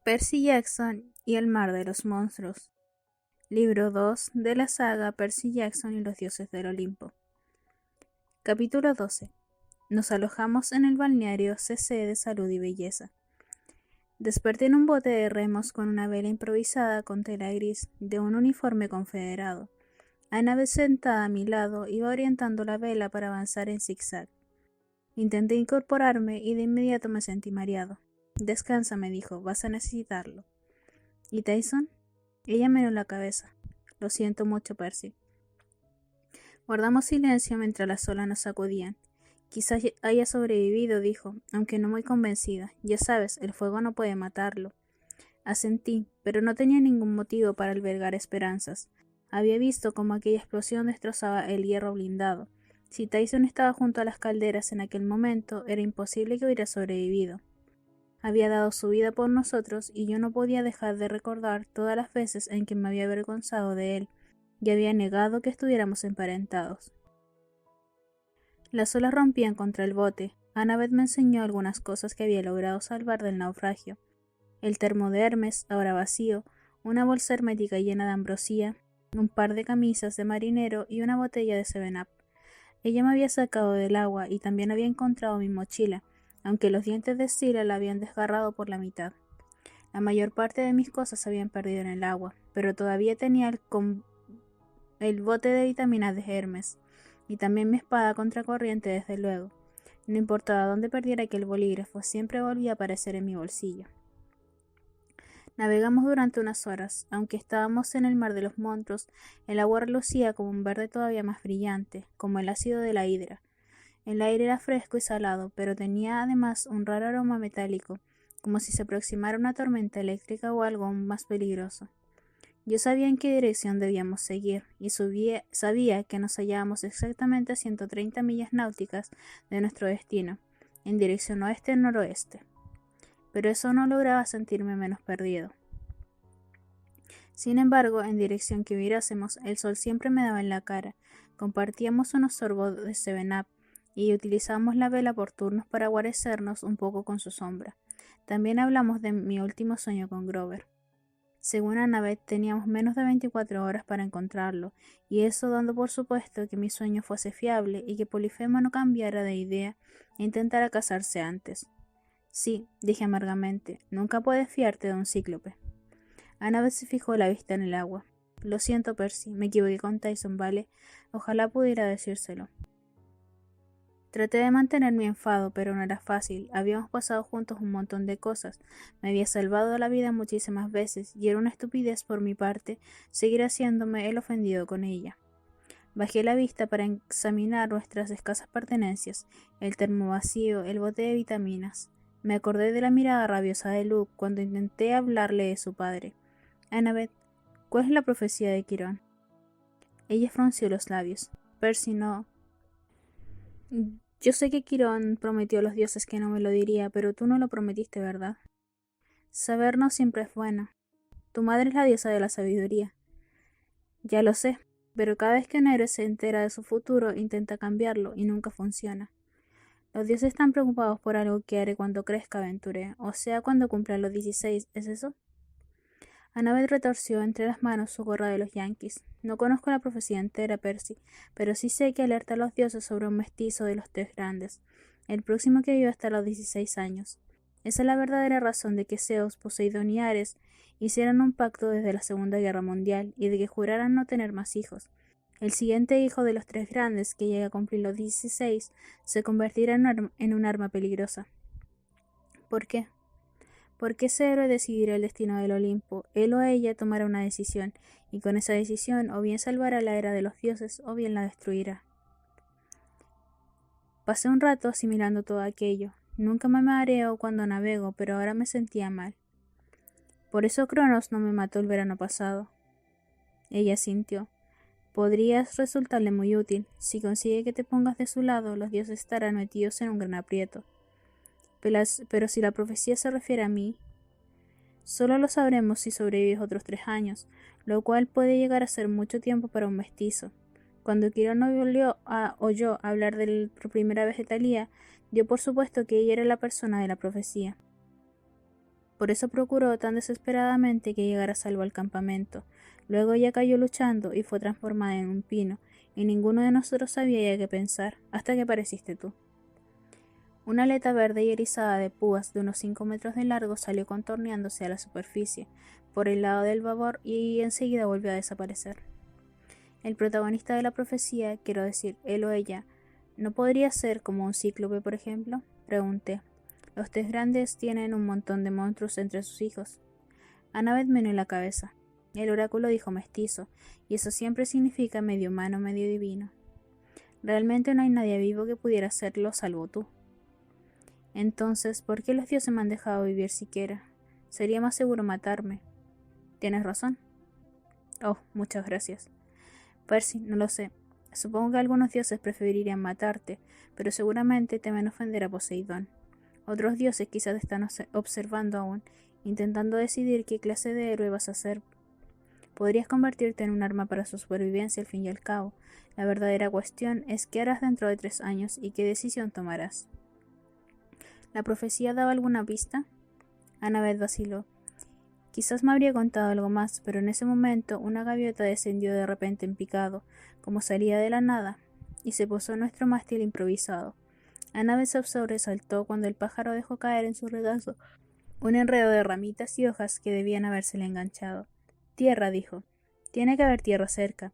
Percy Jackson y el mar de los monstruos. Libro 2 de la saga Percy Jackson y los dioses del Olimpo. Capítulo 12. Nos alojamos en el balneario CC de Salud y Belleza. Desperté en un bote de remos con una vela improvisada con tela gris de un uniforme confederado. Annabeth, sentada a mi lado, iba orientando la vela para avanzar en zigzag. Intenté incorporarme y de inmediato me sentí mareado. Descansa, me dijo, vas a necesitarlo. ¿Y Tyson? Ella meneó la cabeza. Lo siento mucho, Percy. Guardamos silencio mientras las olas nos sacudían. Quizás haya sobrevivido, dijo, aunque no muy convencida. Ya sabes, el fuego no puede matarlo. Asentí, pero no tenía ningún motivo para albergar esperanzas. Había visto cómo aquella explosión destrozaba el hierro blindado. Si Tyson estaba junto a las calderas en aquel momento, era imposible que hubiera sobrevivido. Había dado su vida por nosotros y yo no podía dejar de recordar todas las veces en que me había avergonzado de él y había negado que estuviéramos emparentados. Las olas rompían contra el bote. Annabeth me enseñó algunas cosas que había logrado salvar del naufragio. El termo de Hermes, ahora vacío, una bolsa hermética llena de ambrosía, un par de camisas de marinero y una botella de 7-Up. Ella me había sacado del agua y también había encontrado mi mochila, aunque los dientes de Stila la habían desgarrado por la mitad. La mayor parte de mis cosas se habían perdido en el agua, pero todavía tenía el bote de vitaminas de Hermes, y también mi espada contracorriente, desde luego. No importaba dónde perdiera aquel bolígrafo, siempre volvía a aparecer en mi bolsillo. Navegamos durante unas horas. Aunque estábamos en el mar de los monstruos, el agua relucía como un verde todavía más brillante, como el ácido de la hidra. El aire era fresco y salado, pero tenía además un raro aroma metálico, como si se aproximara una tormenta eléctrica o algo aún más peligroso. Yo sabía en qué dirección debíamos seguir, y sabía que nos hallábamos exactamente a 130 millas náuticas de nuestro destino, en dirección oeste-noroeste. Pero eso no lograba sentirme menos perdido. Sin embargo, en dirección que mirásemos, el sol siempre me daba en la cara. Compartíamos unos sorbos de 7-Up, y utilizamos la vela por turnos para guarecernos un poco con su sombra. También hablamos de mi último sueño con Grover. Según Annabeth, teníamos menos de 24 horas para encontrarlo, y eso dando por supuesto que mi sueño fuese fiable y que Polifemo no cambiara de idea e intentara casarse antes. Sí, dije amargamente, nunca puedes fiarte de un cíclope. Annabeth se fijó la vista en el agua. Lo siento, Percy, me equivoqué con Tyson, ¿vale? Ojalá pudiera decírselo. Traté de mantener mi enfado, pero no era fácil. Habíamos pasado juntos un montón de cosas. Me había salvado la vida muchísimas veces, y era una estupidez por mi parte seguir haciéndome el ofendido con ella. Bajé la vista para examinar nuestras escasas pertenencias, el termo vacío, el bote de vitaminas. Me acordé de la mirada rabiosa de Luke cuando intenté hablarle de su padre. Annabeth, ¿cuál es la profecía de Quirón? Ella frunció los labios. Percy no... Yo sé que Quirón prometió a los dioses que no me lo diría, pero tú no lo prometiste, ¿verdad? Saber no siempre es bueno. Tu madre es la diosa de la sabiduría. Ya lo sé, pero cada vez que un héroe se entera de su futuro, intenta cambiarlo y nunca funciona. Los dioses están preocupados por algo que haré cuando crezca, aventuré, o sea, cuando cumpla los 16, ¿es eso? Annabeth retorció entre las manos su gorra de los Yankees. No conozco la profecía entera, Percy, pero sí sé que alerta a los dioses sobre un mestizo de los 3 grandes, el próximo que vive hasta los 16 años. Esa es la verdadera razón de que Zeus, Poseidón y Ares hicieran un pacto desde la Segunda Guerra Mundial y de que juraran no tener más hijos. El siguiente hijo de los 3 grandes, que llegue a cumplir los 16, se convertirá en un arma peligrosa. ¿Por qué? Porque ese héroe decidirá el destino del Olimpo, él o ella tomará una decisión, y con esa decisión o bien salvará la era de los dioses o bien la destruirá. Pasé un rato asimilando todo aquello. Nunca me mareo cuando navego, pero ahora me sentía mal. Por eso Cronos no me mató el verano pasado. Ella sintió. Podrías resultarle muy útil. Si consigue que te pongas de su lado, los dioses estarán metidos en un gran aprieto. Pero si la profecía se refiere a mí, solo lo sabremos si sobrevives otros 3 años, lo cual puede llegar a ser mucho tiempo para un mestizo. Cuando Quirón oyó hablar por primera vez de Thalía, dio por supuesto que ella era la persona de la profecía. Por eso procuró tan desesperadamente que llegara a salvo al campamento. Luego ella cayó luchando y fue transformada en un pino, y ninguno de nosotros sabía ya qué pensar, hasta que apareciste tú. Una aleta verde y erizada de púas de unos 5 metros de largo salió contorneándose a la superficie, por el lado del babor, y enseguida volvió a desaparecer. El protagonista de la profecía, quiero decir, él o ella, ¿no podría ser como un cíclope, por ejemplo? Pregunté. Los tres grandes tienen un montón de monstruos entre sus hijos. Annabeth meneó la cabeza. El oráculo dijo mestizo, y eso siempre significa medio humano, medio divino. Realmente no hay nadie vivo que pudiera serlo salvo tú. Entonces, ¿por qué los dioses me han dejado vivir siquiera? Sería más seguro matarme. Tienes razón. Oh, muchas gracias. Percy, no lo sé. Supongo que algunos dioses preferirían matarte, pero seguramente temen ofender a Poseidón. Otros dioses quizás te están observando aún, intentando decidir qué clase de héroe vas a ser. Podrías convertirte en un arma para su supervivencia al fin y al cabo. La verdadera cuestión es qué harás dentro de 3 años y qué decisión tomarás. ¿La profecía daba alguna pista? Annabeth vaciló. Quizás me habría contado algo más, pero en ese momento una gaviota descendió de repente en picado, como salía de la nada, y se posó en nuestro mástil improvisado. Annabeth se sobresaltó cuando el pájaro dejó caer en su regazo un enredo de ramitas y hojas que debían habérsele enganchado. Tierra, dijo. Tiene que haber tierra cerca.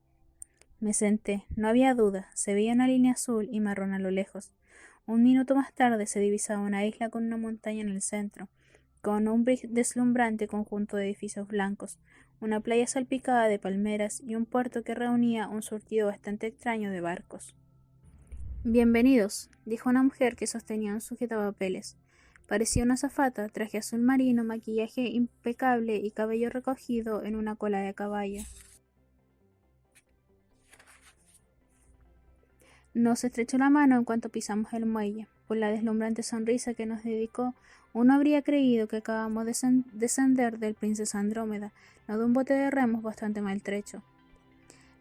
Me senté. No había duda. Se veía una línea azul y marrón a lo lejos. Un minuto más tarde se divisaba una isla con una montaña en el centro, con un deslumbrante conjunto de edificios blancos, una playa salpicada de palmeras y un puerto que reunía un surtido bastante extraño de barcos. Bienvenidos, dijo una mujer que sostenía un sujetapapeles. Parecía una azafata, traje azul marino, maquillaje impecable y cabello recogido en una cola de caballo. Nos estrechó la mano en cuanto pisamos el muelle. Por la deslumbrante sonrisa que nos dedicó, uno habría creído que acabamos de descender del Princesa Andrómeda, no de un bote de remos bastante maltrecho.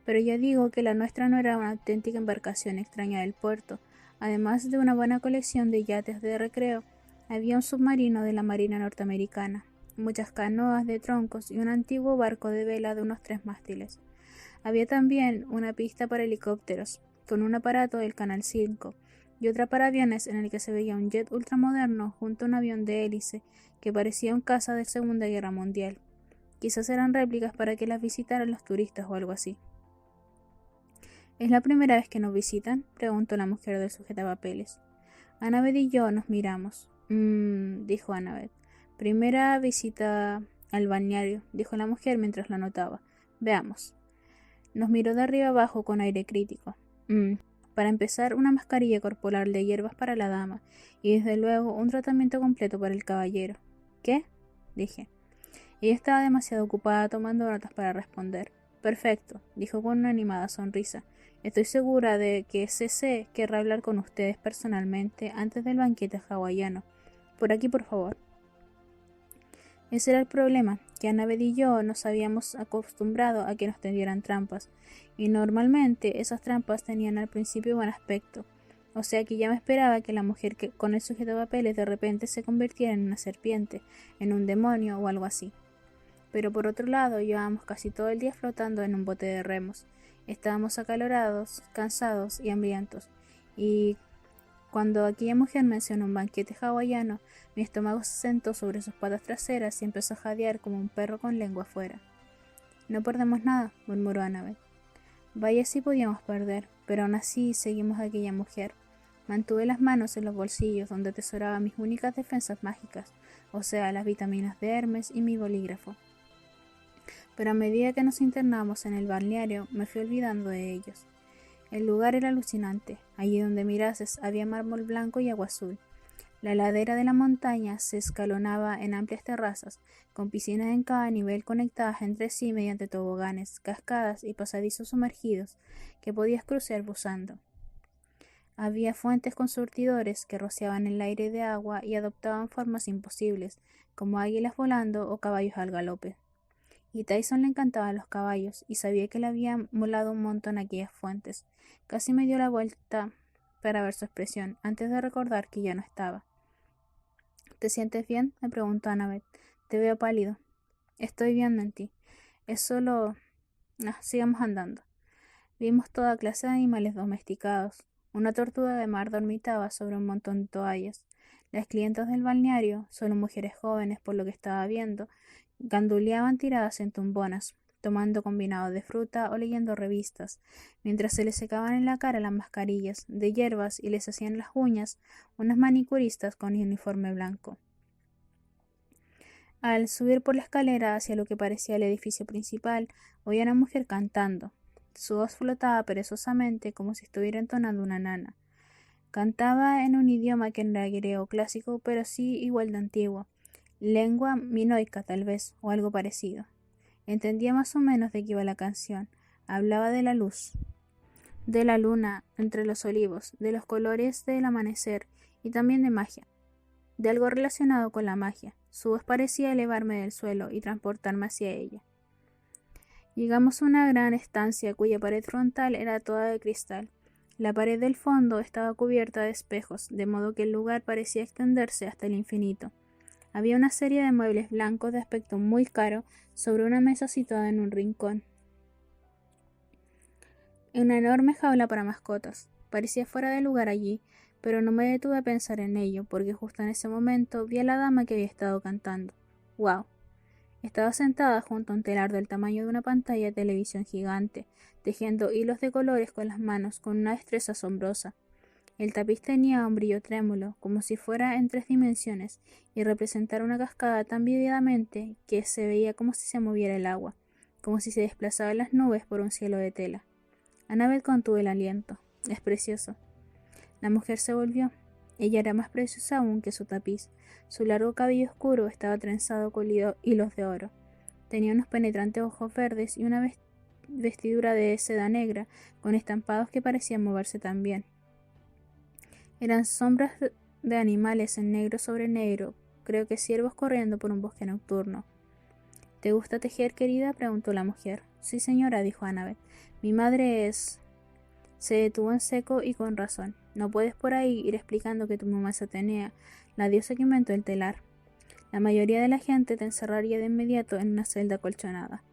Pero yo digo que la nuestra no era una auténtica embarcación extraña del puerto. Además de una buena colección de yates de recreo, había un submarino de la Marina norteamericana, muchas canoas de troncos y un antiguo barco de vela de unos 3 mástiles. Había también una pista para helicópteros, con un aparato del Canal 5, y otra para aviones en el que se veía un jet ultramoderno junto a un avión de hélice que parecía un caza de Segunda Guerra Mundial. Quizás eran réplicas para que las visitaran los turistas o algo así. ¿Es la primera vez que nos visitan?, preguntó la mujer del sujetapapeles. Annabeth y yo nos miramos. Dijo Annabeth. Primera visita al balneario, dijo la mujer mientras lo anotaba. Veamos. Nos miró de arriba abajo con aire crítico. Para empezar, una mascarilla corporal de hierbas para la dama, y desde luego un tratamiento completo para el caballero. ¿Qué? Dije. Ella estaba demasiado ocupada tomando notas para responder. Perfecto, dijo con una animada sonrisa. Estoy segura de que C.C. querrá hablar con ustedes personalmente antes del banquete hawaiano. Por aquí, por favor. Ese era el problema, que Annabeth y yo nos habíamos acostumbrado a que nos tendieran trampas, y normalmente esas trampas tenían al principio buen aspecto, o sea que ya me esperaba que la mujer con el sujetapapeles de repente se convirtiera en una serpiente, en un demonio o algo así. Pero por otro lado, llevábamos casi todo el día flotando en un bote de remos. Estábamos acalorados, cansados y hambrientos, y cuando aquella mujer mencionó un banquete hawaiano, mi estómago se sentó sobre sus patas traseras y empezó a jadear como un perro con lengua afuera. No perdemos nada, murmuró Annabeth. Vaya si podíamos perder, pero aún así seguimos a aquella mujer. Mantuve las manos en los bolsillos donde atesoraba mis únicas defensas mágicas, o sea, las vitaminas de Hermes y mi bolígrafo. Pero a medida que nos internamos en el balneario, me fui olvidando de ellos. El lugar era alucinante. Allí donde mirases había mármol blanco y agua azul. La ladera de la montaña se escalonaba en amplias terrazas, con piscinas en cada nivel conectadas entre sí mediante toboganes, cascadas y pasadizos sumergidos que podías cruzar buzando. Había fuentes con surtidores que rociaban el aire de agua y adoptaban formas imposibles, como águilas volando o caballos al galope. Y Tyson le encantaban los caballos, y sabía que le había molado un montón aquellas fuentes. Casi me dio la vuelta para ver su expresión, antes de recordar que ya no estaba. ¿Te sientes bien?, me preguntó Annabeth. Te veo pálido. Estoy viendo en ti. Es solo... sigamos andando. Vimos toda clase de animales domesticados. Una tortuga de mar dormitaba sobre un montón de toallas. Las clientas del balneario, solo mujeres jóvenes por lo que estaba viendo, ganduleaban tiradas en tumbonas, tomando combinados de fruta o leyendo revistas, mientras se les secaban en la cara las mascarillas de hierbas y les hacían las uñas unas manicuristas con uniforme blanco. Al subir por la escalera hacia lo que parecía el edificio principal, oí a una mujer cantando. Su voz flotaba perezosamente como si estuviera entonando una nana. Cantaba en un idioma que no era griego clásico, pero sí igual de antiguo. Lengua minoica tal vez, o algo parecido. Entendía más o menos de qué iba la canción. Hablaba de la luz, de la luna entre los olivos, de los colores del amanecer y también de magia, de algo relacionado con la magia. Su voz parecía elevarme del suelo y transportarme hacia ella. Llegamos a una gran estancia cuya pared frontal era toda de cristal. La pared del fondo estaba cubierta de espejos, de modo que el lugar parecía extenderse hasta el infinito. Había una serie de muebles blancos de aspecto muy caro sobre una mesa situada en un rincón. Una enorme jaula para mascotas. Parecía fuera de lugar allí, pero no me detuve a pensar en ello, porque justo en ese momento vi a la dama que había estado cantando. ¡Wow! Estaba sentada junto a un telar del tamaño de una pantalla de televisión gigante, tejiendo hilos de colores con las manos con una destreza asombrosa. El tapiz tenía un brillo trémulo, como si fuera en 3 dimensiones, y representara una cascada tan vívidamente que se veía como si se moviera el agua, como si se desplazaban las nubes por un cielo de tela. Annabeth contuvo el aliento. Es precioso. La mujer se volvió. Ella era más preciosa aún que su tapiz. Su largo cabello oscuro estaba trenzado con hilos de oro. Tenía unos penetrantes ojos verdes y una vestidura de seda negra con estampados que parecían moverse también. Eran sombras de animales en negro sobre negro, creo que ciervos corriendo por un bosque nocturno. ¿Te gusta tejer, querida?, preguntó la mujer. Sí, señora, dijo Annabeth. Mi madre es... Se detuvo en seco y con razón. No puedes por ahí ir explicando que tu mamá es Atenea, la diosa que inventó el telar. La mayoría de la gente te encerraría de inmediato en una celda acolchonada.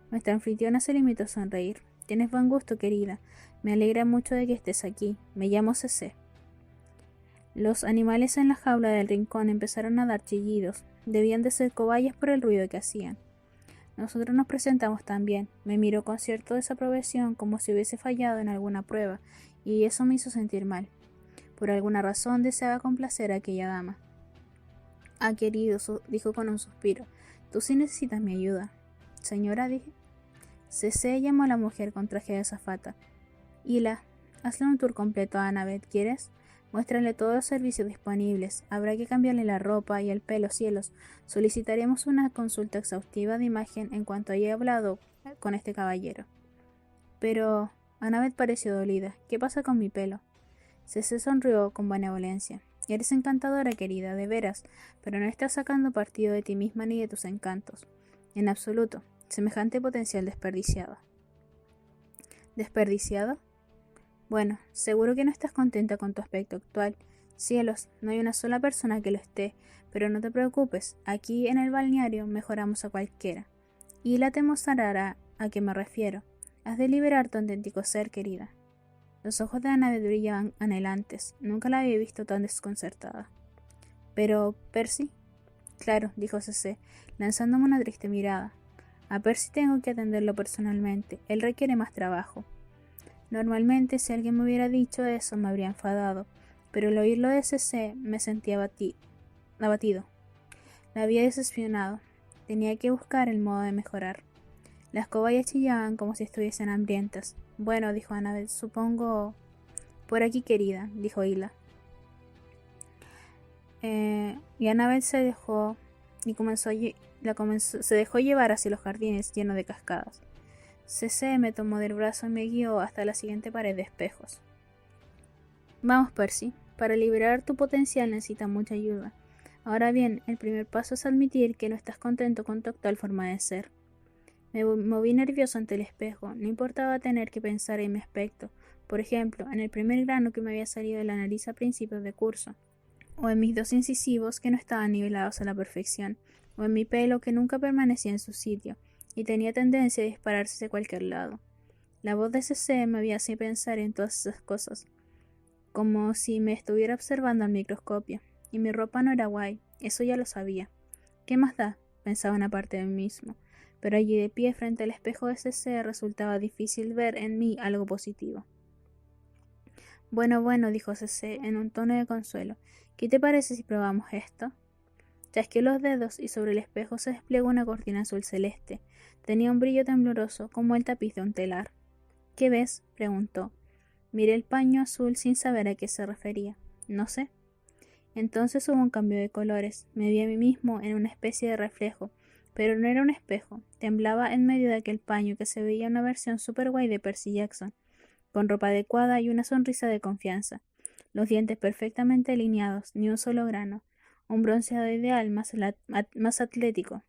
Nuestra anfitriona se limitó a sonreír. Tienes buen gusto, querida. Me alegra mucho de que estés aquí. Me llamo Cece. Los animales en la jaula del rincón empezaron a dar chillidos. Debían de ser cobayas por el ruido que hacían. Nosotros nos presentamos también. Me miró con cierta desaprobación, como si hubiese fallado en alguna prueba, y eso me hizo sentir mal. Por alguna razón deseaba complacer a aquella dama. Ah, querido, dijo con un suspiro. Tú sí necesitas mi ayuda. Señora, dije. Cece llamó a la mujer con traje de azafata. Hila, hazle un tour completo a Annabeth, ¿quieres? Muéstrale todos los servicios disponibles. Habrá que cambiarle la ropa y el pelo, cielos. Solicitaremos una consulta exhaustiva de imagen en cuanto haya hablado con este caballero. Pero... Annabeth pareció dolida. ¿Qué pasa con mi pelo? Cece sonrió con benevolencia. Eres encantadora, querida, de veras, pero no estás sacando partido de ti misma ni de tus encantos. En absoluto. Semejante potencial desperdiciado. ¿Desperdiciado? Bueno, seguro que no estás contenta con tu aspecto actual. Cielos, no hay una sola persona que lo esté, pero no te preocupes, aquí en el balneario mejoramos a cualquiera. Y la te mostrará a qué me refiero. Has de liberar tu auténtico ser, querida. Los ojos de Annabeth brillaban anhelantes. Nunca la había visto tan desconcertada. ¿Pero Percy? Claro, dijo Cece, lanzándome una triste mirada. A Percy tengo que atenderlo personalmente. Él requiere más trabajo. Normalmente, si alguien me hubiera dicho eso, me habría enfadado, pero al oírlo de Cece me sentía abatido. La había decepcionado. Tenía que buscar el modo de mejorar. Las cobayas chillaban como si estuviesen hambrientas. Bueno, dijo Annabeth, supongo... Por aquí, querida, dijo Hila. Y Annabeth se dejó llevar hacia los jardines llenos de cascadas. Cece me tomó del brazo y me guió hasta la siguiente pared de espejos. Vamos, Percy. Para liberar tu potencial necesitas mucha ayuda. Ahora bien, el primer paso es admitir que no estás contento con tu actual forma de ser. Me moví nervioso ante el espejo. No importaba tener que pensar en mi aspecto. Por ejemplo, en el primer grano que me había salido de la nariz a principios de curso. o en mis dos incisivos que no estaban nivelados a la perfección, o en mi pelo que nunca permanecía en su sitio, y tenía tendencia a dispararse de cualquier lado. La voz de CC me había hecho pensar en todas esas cosas, como si me estuviera observando al microscopio, y mi ropa no era guay, eso ya lo sabía. ¿Qué más da?, pensaba una parte de mí mismo, pero allí de pie frente al espejo de CC resultaba difícil ver en mí algo positivo. Bueno, dijo CC en un tono de consuelo, ¿qué te parece si probamos esto? Chasqueó los dedos y sobre el espejo se desplegó una cortina azul celeste. Tenía un brillo tembloroso como el tapiz de un telar. ¿Qué ves?, preguntó. Miré el paño azul sin saber a qué se refería. No sé. Entonces hubo un cambio de colores. Me vi a mí mismo en una especie de reflejo, pero no era un espejo. Temblaba en medio de aquel paño que se veía una versión super guay de Percy Jackson, con ropa adecuada y una sonrisa de confianza. Los dientes perfectamente alineados, ni un solo grano. Un bronceado ideal más atlético.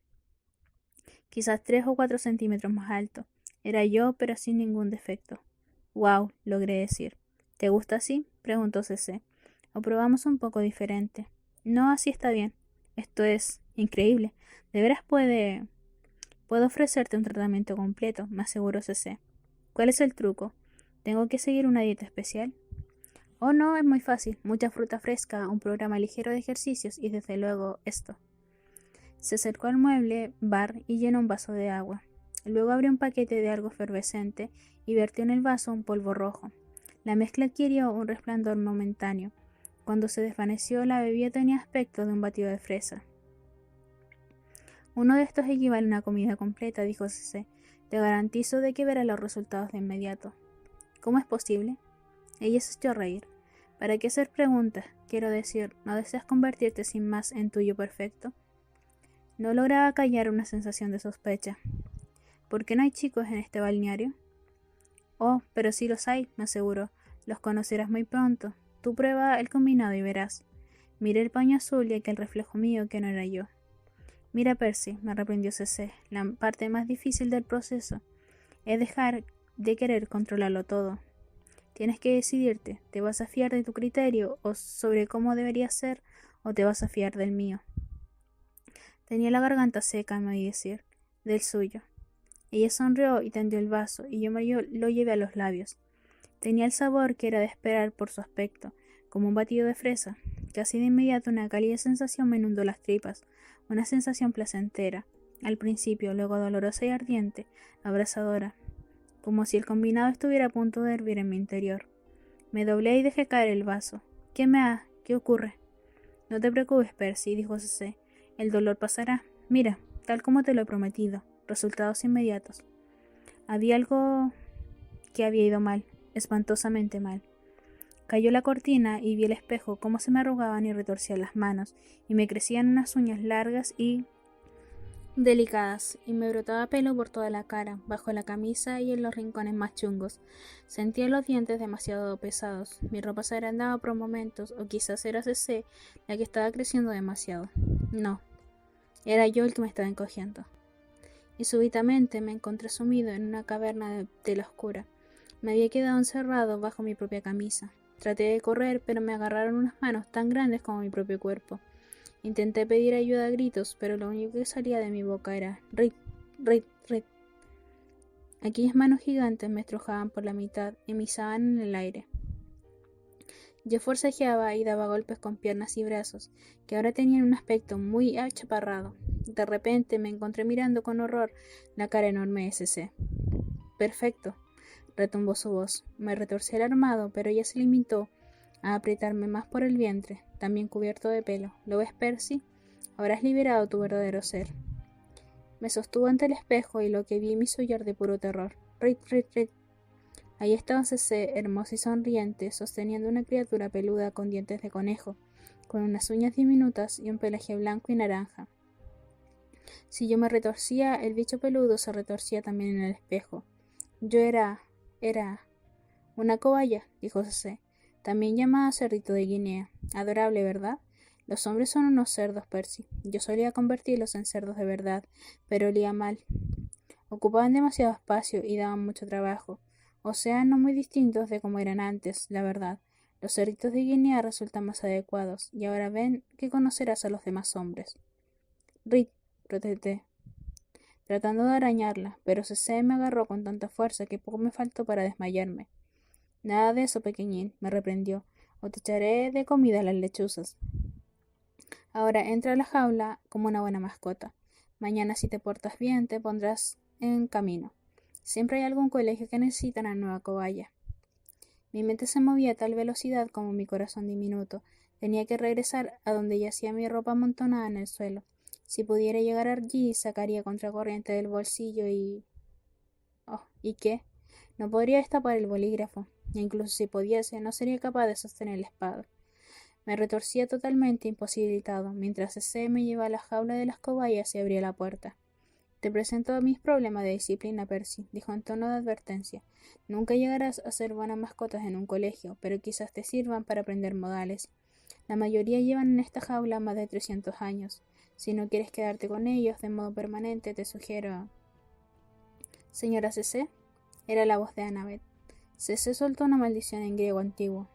Quizás 3 o 4 centímetros más alto. Era yo, pero sin ningún defecto. «Wow», logré decir. «¿Te gusta así?», preguntó CC. «¿O probamos un poco diferente?» «No, así está bien. Esto es increíble. De veras puedo ofrecerte un tratamiento completo», me aseguró CC. «¿Cuál es el truco? ¿Tengo que seguir una dieta especial?» «Oh, no, es muy fácil. Mucha fruta fresca, un programa ligero de ejercicios y desde luego esto». Se acercó al mueble bar y llenó un vaso de agua. Luego abrió un paquete de algo efervescente y vertió en el vaso un polvo rojo. La mezcla adquirió un resplandor momentáneo. Cuando se desvaneció, la bebida tenía aspecto de un batido de fresa. «Uno de estos equivale a una comida completa», dijo CC. «Te garantizo de que verás los resultados de inmediato». «¿Cómo es posible?» Ella se echó a reír. «¿Para qué hacer preguntas? Quiero decir, ¿no deseas convertirte sin más en tuyo perfecto?» No lograba callar una sensación de sospecha. «¿Por qué no hay chicos en este balneario?» «Oh, pero sí los hay», me aseguró. «Los conocerás muy pronto. Tú prueba el combinado y verás». Miré el paño azul y aquel reflejo mío que no era yo. «Mira, Percy», me reprendió CC, «la parte más difícil del proceso es dejar de querer controlarlo todo. Tienes que decidirte, ¿te vas a fiar de tu criterio o sobre cómo debería ser o te vas a fiar del mío?» Tenía la garganta seca, me oí decir. «Del suyo». Ella sonrió y tendió el vaso, y yo lo llevé a los labios. Tenía el sabor que era de esperar por su aspecto, como un batido de fresa. Casi de inmediato una cálida sensación me inundó las tripas, una sensación placentera, al principio, luego dolorosa y ardiente, abrasadora, como si el combinado estuviera a punto de hervir en mi interior. Me doblé y dejé caer el vaso. ¿Qué ocurre?» «No te preocupes, Percy», dijo CC. «El dolor pasará. Mira, tal como te lo he prometido. Resultados inmediatos». Había algo que había ido mal, espantosamente mal. Cayó la cortina y vi el espejo cómo se me arrugaban y retorcían las manos, y me crecían unas uñas largas y delicadas, y me brotaba pelo por toda la cara, bajo la camisa y en los rincones más chungos. Sentía los dientes demasiado pesados, mi ropa se agrandaba por momentos, o quizás era CC la que estaba creciendo demasiado. No, era yo el que me estaba encogiendo. Y súbitamente me encontré sumido en una caverna de tela oscura. Me había quedado encerrado bajo mi propia camisa. Traté de correr, pero me agarraron unas manos tan grandes como mi propio cuerpo. Intenté pedir ayuda a gritos, pero lo único que salía de mi boca era «Rit, rit, rit». Aquellas manos gigantes me estrujaban por la mitad y me izaban en el aire. Yo forcejeaba y daba golpes con piernas y brazos, que ahora tenían un aspecto muy achaparrado. De repente me encontré mirando con horror la cara enorme de CC. «Perfecto», retumbó su voz. Me retorcí el armado, pero ella se limitó a apretarme más por el vientre, también cubierto de pelo. «¿Lo ves, Percy? Ahora has liberado tu verdadero ser». Me sostuvo ante el espejo y lo que vi me hizo llorar de puro terror. «Rit, rit, rit». Ahí estaba CC, hermosa y sonriente, sosteniendo una criatura peluda con dientes de conejo, con unas uñas diminutas y un pelaje blanco y naranja. Si yo me retorcía, el bicho peludo se retorcía también en el espejo. Yo era una cobaya, dijo CC, también llamada cerdito de Guinea. Adorable, ¿verdad? Los hombres son unos cerdos, Percy. Yo solía convertirlos en cerdos de verdad, pero olía mal. Ocupaban demasiado espacio y daban mucho trabajo. O sea, no muy distintos de como eran antes, la verdad. Los cerditos de Guinea resultan más adecuados, y ahora ven que conocerás a los demás hombres. Rit, protesté, tratando de arañarla, pero Cece me agarró con tanta fuerza que poco me faltó para desmayarme. Nada de eso, pequeñín, me reprendió, o te echaré de comida a las lechuzas. Ahora entra a la jaula como una buena mascota. Mañana, si te portas bien, te pondrás en camino. Siempre hay algún colegio que necesita una nueva cobaya. Mi mente se movía a tal velocidad como mi corazón diminuto. Tenía que regresar a donde yacía mi ropa amontonada en el suelo. Si pudiera llegar allí, sacaría contracorriente del bolsillo y... Oh, ¿y qué? No podría destapar el bolígrafo. E incluso si pudiese, no sería capaz de sostener la espada. Me retorcía totalmente imposibilitado, mientras Cece me llevaba a la jaula de las cobayas y abría la puerta. Te presento mis problemas de disciplina, Percy, dijo en tono de advertencia. Nunca llegarás a ser buenas mascotas en un colegio, pero quizás te sirvan para aprender modales. La mayoría llevan en esta jaula más de 300 años. Si no quieres quedarte con ellos de modo permanente, te sugiero... Señora Cece, era la voz de Annabeth. Cece soltó una maldición en griego antiguo.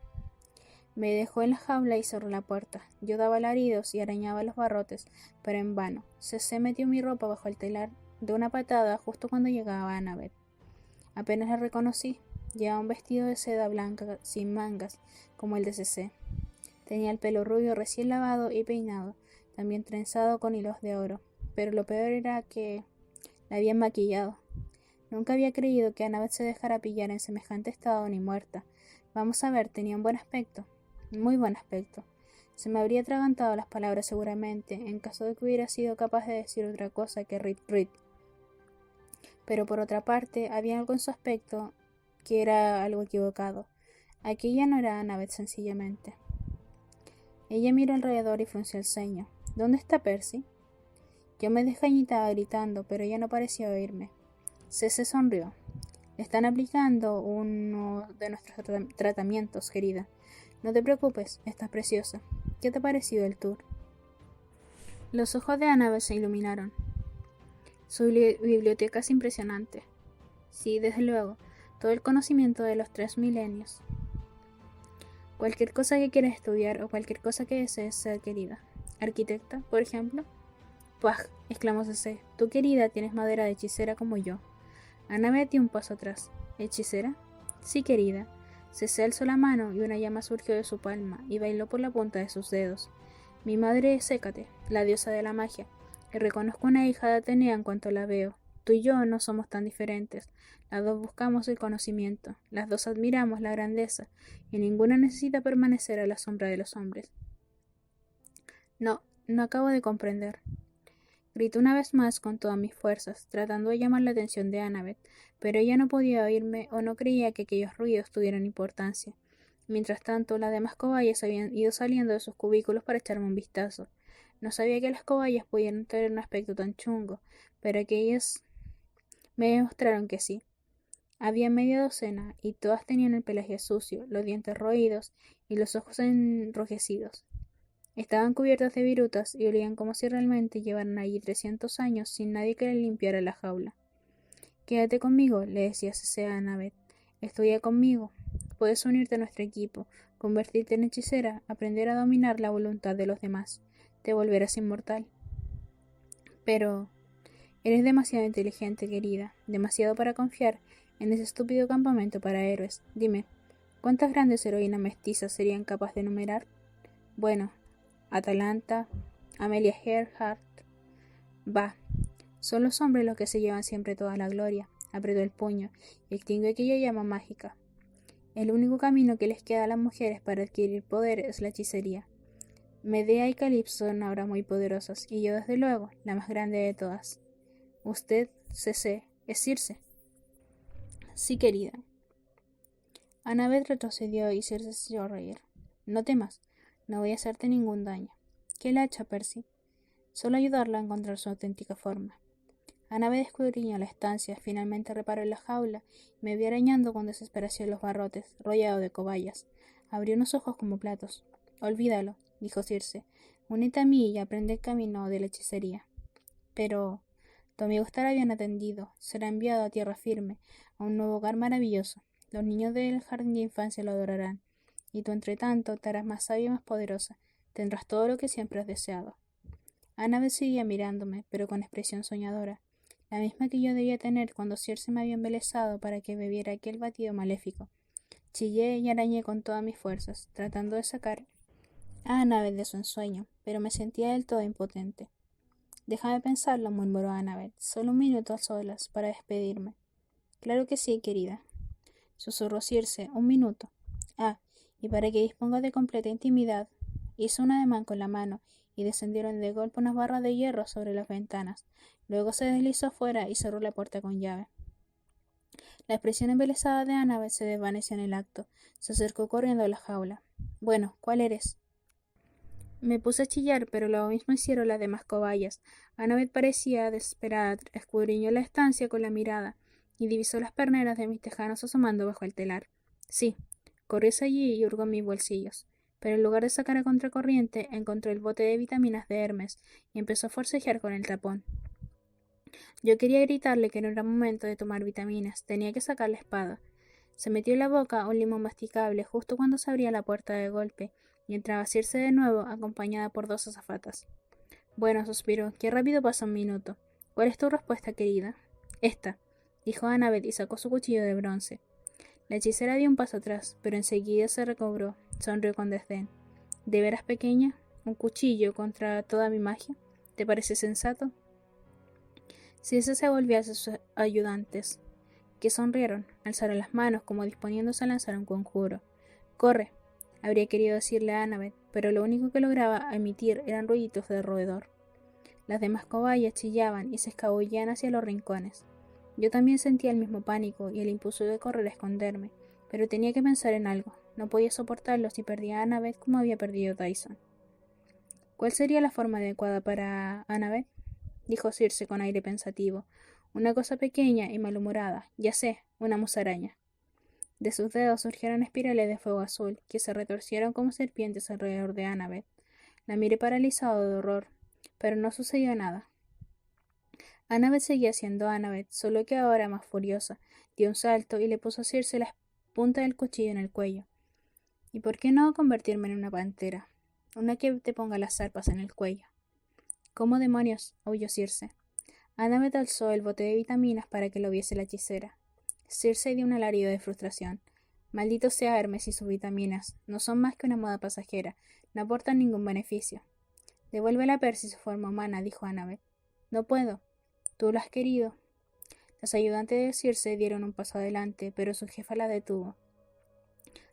Me dejó en la jaula y cerró la puerta. Yo daba alaridos y arañaba los barrotes, pero en vano. Cece metió mi ropa bajo el telar de una patada justo cuando llegaba Annabeth. Apenas la reconocí. Llevaba un vestido de seda blanca sin mangas, como el de Cece. Tenía el pelo rubio recién lavado y peinado, también trenzado con hilos de oro. Pero lo peor era que la habían maquillado. Nunca había creído que Annabeth se dejara pillar en semejante estado ni muerta. Vamos a ver, tenía un buen aspecto. Muy buen aspecto. Se me habría atragantado las palabras seguramente, en caso de que hubiera sido capaz de decir otra cosa que Rit. Pero por otra parte, había algo en su aspecto que era algo equivocado. Aquella no era Annabeth sencillamente. Ella miró alrededor y frunció el ceño. ¿Dónde está Percy? Yo me desgañitaba gritando, pero ella no parecía oírme. Cece sonrió. Le están aplicando uno de nuestros tratamientos, querida. No te preocupes, estás preciosa. ¿Qué te ha parecido el tour? Los ojos de Annabeth se iluminaron. Su biblioteca es impresionante. Sí, desde luego, todo el conocimiento de los 3 milenios. Cualquier cosa que quieras estudiar o cualquier cosa que desees ser, querida. ¿Arquitecta, por ejemplo? ¡Puaj! Exclamó Cece. Tú, querida, tienes madera de hechicera como yo. Annabeth dio un paso atrás. ¿Hechicera? Sí, querida. Cece alzó la mano y una llama surgió de su palma y bailó por la punta de sus dedos. Mi madre es Hécate, la diosa de la magia, y reconozco una hija de Atenea en cuanto la veo. Tú y yo no somos tan diferentes. Las dos buscamos el conocimiento, las dos admiramos la grandeza, y ninguna necesita permanecer a la sombra de los hombres. No acabo de comprender. Grité una vez más con todas mis fuerzas, tratando de llamar la atención de Annabeth, pero ella no podía oírme o no creía que aquellos ruidos tuvieran importancia. Mientras tanto, las demás cobayas habían ido saliendo de sus cubículos para echarme un vistazo. No sabía que las cobayas pudieran tener un aspecto tan chungo, pero aquellas me demostraron que sí. Había media docena, y todas tenían el pelaje sucio, los dientes roídos y los ojos enrojecidos. Estaban cubiertas de virutas y olían como si realmente llevaran allí 300 años sin nadie que le limpiara la jaula. Quédate conmigo, le decía Cece a Annabeth. Estudia conmigo. Puedes unirte a nuestro equipo, convertirte en hechicera, aprender a dominar la voluntad de los demás. Te volverás inmortal. Pero... eres demasiado inteligente, querida, demasiado para confiar en ese estúpido campamento para héroes. Dime, ¿cuántas grandes heroínas mestizas serían capaces de enumerar? Bueno, Atalanta, Amelia Earhart. Bah, son los hombres los que se llevan siempre toda la gloria. Apretó el puño y extinguió aquella llama mágica. El único camino que les queda a las mujeres para adquirir poder es la hechicería. Medea y Calipso son ahora muy poderosas, y yo desde luego, la más grande de todas. Usted, Cece, es Circe. Sí, querida. Annabeth retrocedió y Circe se echó a reír. No temas, no voy a hacerte ningún daño. ¿Qué le ha hecho a Percy? Solo ayudarla a encontrar su auténtica forma. Annabeth escudriñó la estancia, finalmente reparó en la jaula y me vio arañando con desesperación los barrotes, rodeado de cobayas. Abrió unos ojos como platos. Olvídalo, dijo Circe. Únete a mí y aprende el camino de la hechicería. Pero tu amigo estará bien atendido, será enviado a tierra firme, a un nuevo hogar maravilloso. Los niños del jardín de infancia lo adorarán. y tú, entre tanto, te harás más sabia y más poderosa. Tendrás todo lo que siempre has deseado. Annabeth seguía mirándome, pero con expresión soñadora, la misma que yo debía tener cuando Circe me había embelesado para que bebiera aquel batido maléfico. Chillé y arañé con todas mis fuerzas, tratando de sacar a Annabeth de su ensueño, pero me sentía del todo impotente. Déjame pensarlo, murmuró Annabeth, solo un minuto a solas para despedirme. Claro que sí, querida, susurró Circe, un minuto. Ah, y para que disponga de completa intimidad, hizo un ademán con la mano y descendieron de golpe unas barras de hierro sobre las ventanas. Luego se deslizó afuera y cerró la puerta con llave. La expresión embelesada de Annabeth se desvaneció en el acto. Se acercó corriendo a la jaula. Bueno, ¿cuál eres? Me puse a chillar, pero lo mismo hicieron las demás cobayas. Annabeth parecía desesperada, escudriñó la estancia con la mirada y divisó las perneras de mis tejanos asomando bajo el telar. Sí, corrí hacia allí y hurgó en mis bolsillos, pero en lugar de sacar a contracorriente, encontró el bote de vitaminas de Hermes y empezó a forcejear con el tapón. Yo quería gritarle que no era momento de tomar vitaminas, tenía que sacar la espada. Se metió en la boca un limón masticable justo cuando se abría la puerta de golpe, y entraba Circe de nuevo, acompañada por 2 azafatas. Bueno, suspiró, qué rápido pasa un minuto. ¿Cuál es tu respuesta, querida? Esta, dijo Annabeth y sacó su cuchillo de bronce. La hechicera dio un paso atrás, pero enseguida se recobró, sonrió con desdén. ¿De veras, pequeña? ¿Un cuchillo contra toda mi magia? ¿Te parece sensato? Circe se volvió hacia sus ayudantes, que sonrieron, alzaron las manos como disponiéndose a lanzar un conjuro. ¡Corre! Habría querido decirle a Annabeth, pero lo único que lograba emitir eran ruiditos de roedor. Las demás cobayas chillaban y se escabullían hacia los rincones. Yo también sentía el mismo pánico y el impulso de correr a esconderme, pero tenía que pensar en algo. No podía soportarlo si perdía a Annabeth como había perdido a Tyson. ¿Cuál sería la forma adecuada para Annabeth? Dijo Circe con aire pensativo. Una cosa pequeña y malhumorada, ya sé, una musaraña. De sus dedos surgieron espirales de fuego azul, que se retorcieron como serpientes alrededor de Annabeth. La miré paralizado de horror, pero no sucedió nada. Annabeth seguía siendo Annabeth, solo que ahora más furiosa. Dio un salto y le puso a Circe la punta del cuchillo en el cuello. ¿Y por qué no convertirme en una pantera? Una que te ponga las zarpas en el cuello. ¿Cómo demonios? Aulló Circe. Annabeth alzó el bote de vitaminas para que lo viese la hechicera. Circe dio un alarido de frustración. Maldito sea Hermes y sus vitaminas. No son más que una moda pasajera. No aportan ningún beneficio. Devuélvela a Percy su forma humana, dijo Annabeth. No puedo. Tú lo has querido. Las ayudantes de Circe dieron un paso adelante, pero su jefa la detuvo.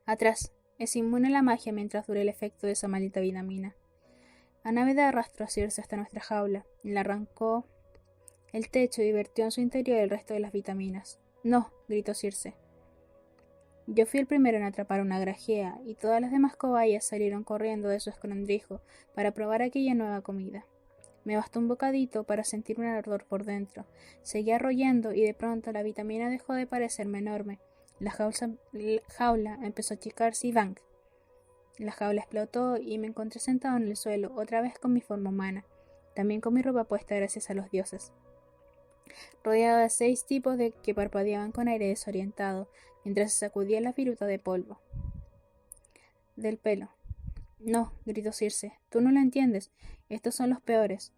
Atrás. Es inmune a la magia mientras dure el efecto de esa maldita vitamina. Annabeth arrastró a Circe hasta nuestra jaula, y le arrancó el techo y vertió en su interior el resto de las vitaminas. No, gritó Circe. Yo fui el primero en atrapar una grajea, y todas las demás cobayas salieron corriendo de su escondrijo para probar aquella nueva comida. Me bastó un bocadito para sentir un ardor por dentro. Seguía royendo y de pronto la vitamina dejó de parecerme enorme. La jaula empezó a achicarse y ¡bang! La jaula explotó y me encontré sentado en el suelo, otra vez con mi forma humana, también con mi ropa puesta gracias a los dioses. Rodeado de 6 tipos que parpadeaban con aire desorientado, mientras se sacudían las virutas de polvo del pelo. No, gritó Circe, tú no lo entiendes, estos son los peores.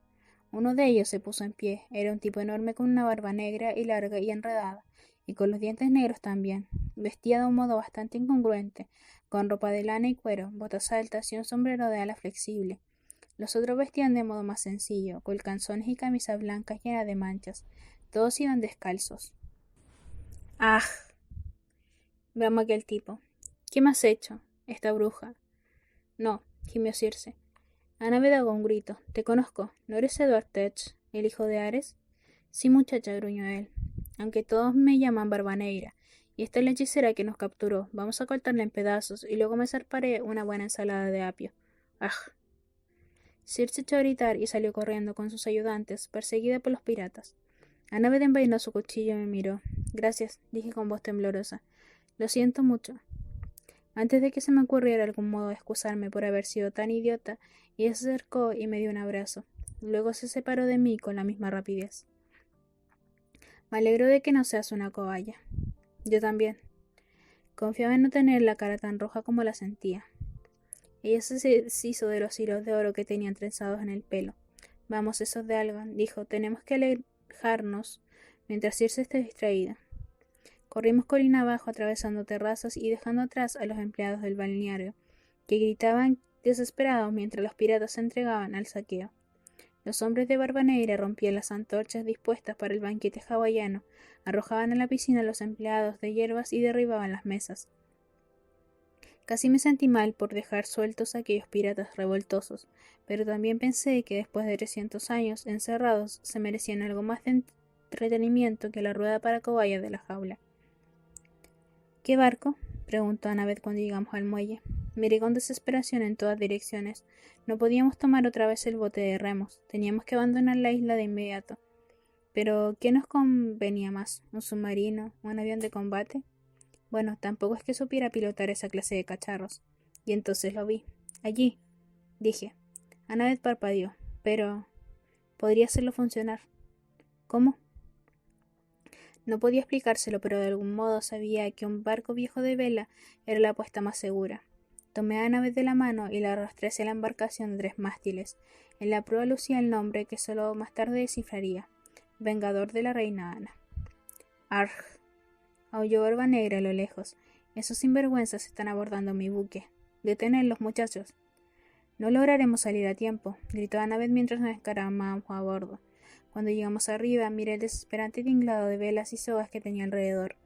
Uno de ellos se puso en pie, era un tipo enorme con una barba negra y larga y enredada, y con los dientes negros también. Vestía de un modo bastante incongruente, con ropa de lana y cuero, botas altas y un sombrero de ala flexible. Los otros vestían de modo más sencillo, con calzones y camisas blancas llenas de manchas. Todos iban descalzos. ¡Ah! Veamos aquel tipo. ¿Qué me has hecho? Esta bruja. No, gimió Circe. Annabeth dado un grito. Te conozco. ¿No eres Edward Teach, el hijo de Ares? Sí, muchacha, gruñó él. Aunque todos me llaman Barba Negra. Y esta es la hechicera que nos capturó. Vamos a cortarla en pedazos y luego me zarparé una buena ensalada de apio. ¡Ah! Circe echó a gritar y salió corriendo con sus ayudantes, perseguida por los piratas. Annabeth envainó su cuchillo y me miró. Gracias, dije con voz temblorosa. Lo siento mucho. Antes de que se me ocurriera algún modo de excusarme por haber sido tan idiota, ella se acercó y me dio un abrazo. Luego se separó de mí con la misma rapidez. Me alegro de que no seas una cobaya. Yo también. Confiaba en no tener la cara tan roja como la sentía. Ella se deshizo de los hilos de oro que tenían trenzados en el pelo. Vamos, esos de Algan, dijo, tenemos que alejarnos mientras Circe esté distraída. Corrimos colina abajo, atravesando terrazas y dejando atrás a los empleados del balneario, que gritaban desesperados mientras los piratas se entregaban al saqueo. Los hombres de Barba Negra rompían las antorchas dispuestas para el banquete hawaiano, arrojaban a la piscina a los empleados de hierbas y derribaban las mesas. Casi me sentí mal por dejar sueltos a aquellos piratas revoltosos, pero también pensé que después de 300 años encerrados se merecían algo más de entretenimiento que la rueda para cobayas de la jaula. ¿Qué barco? Preguntó Annabeth cuando llegamos al muelle. Miré con desesperación en todas direcciones. No podíamos tomar otra vez el bote de remos. Teníamos que abandonar la isla de inmediato. Pero, ¿qué nos convenía más? ¿Un submarino? ¿Un avión de combate? Bueno, tampoco es que supiera pilotar esa clase de cacharros. Y entonces lo vi. Allí, dije. Annabeth parpadeó. Pero... podría hacerlo funcionar. ¿Cómo? No podía explicárselo, pero de algún modo sabía que un barco viejo de vela era la apuesta más segura. Tomé a Annabeth de la mano y la arrastré hacia la embarcación de 3 mástiles. En la proa lucía el nombre que solo más tarde descifraría. Vengador de la reina Ana. Arg. Aulló Barba Negra a lo lejos. Esos sinvergüenzas están abordando mi buque. Detenedlos, muchachos. No lograremos salir a tiempo, gritó Annabeth mientras nos encarábamos a bordo. Cuando llegamos arriba, miré el desesperante tinglado de velas y sogas que tenía alrededor.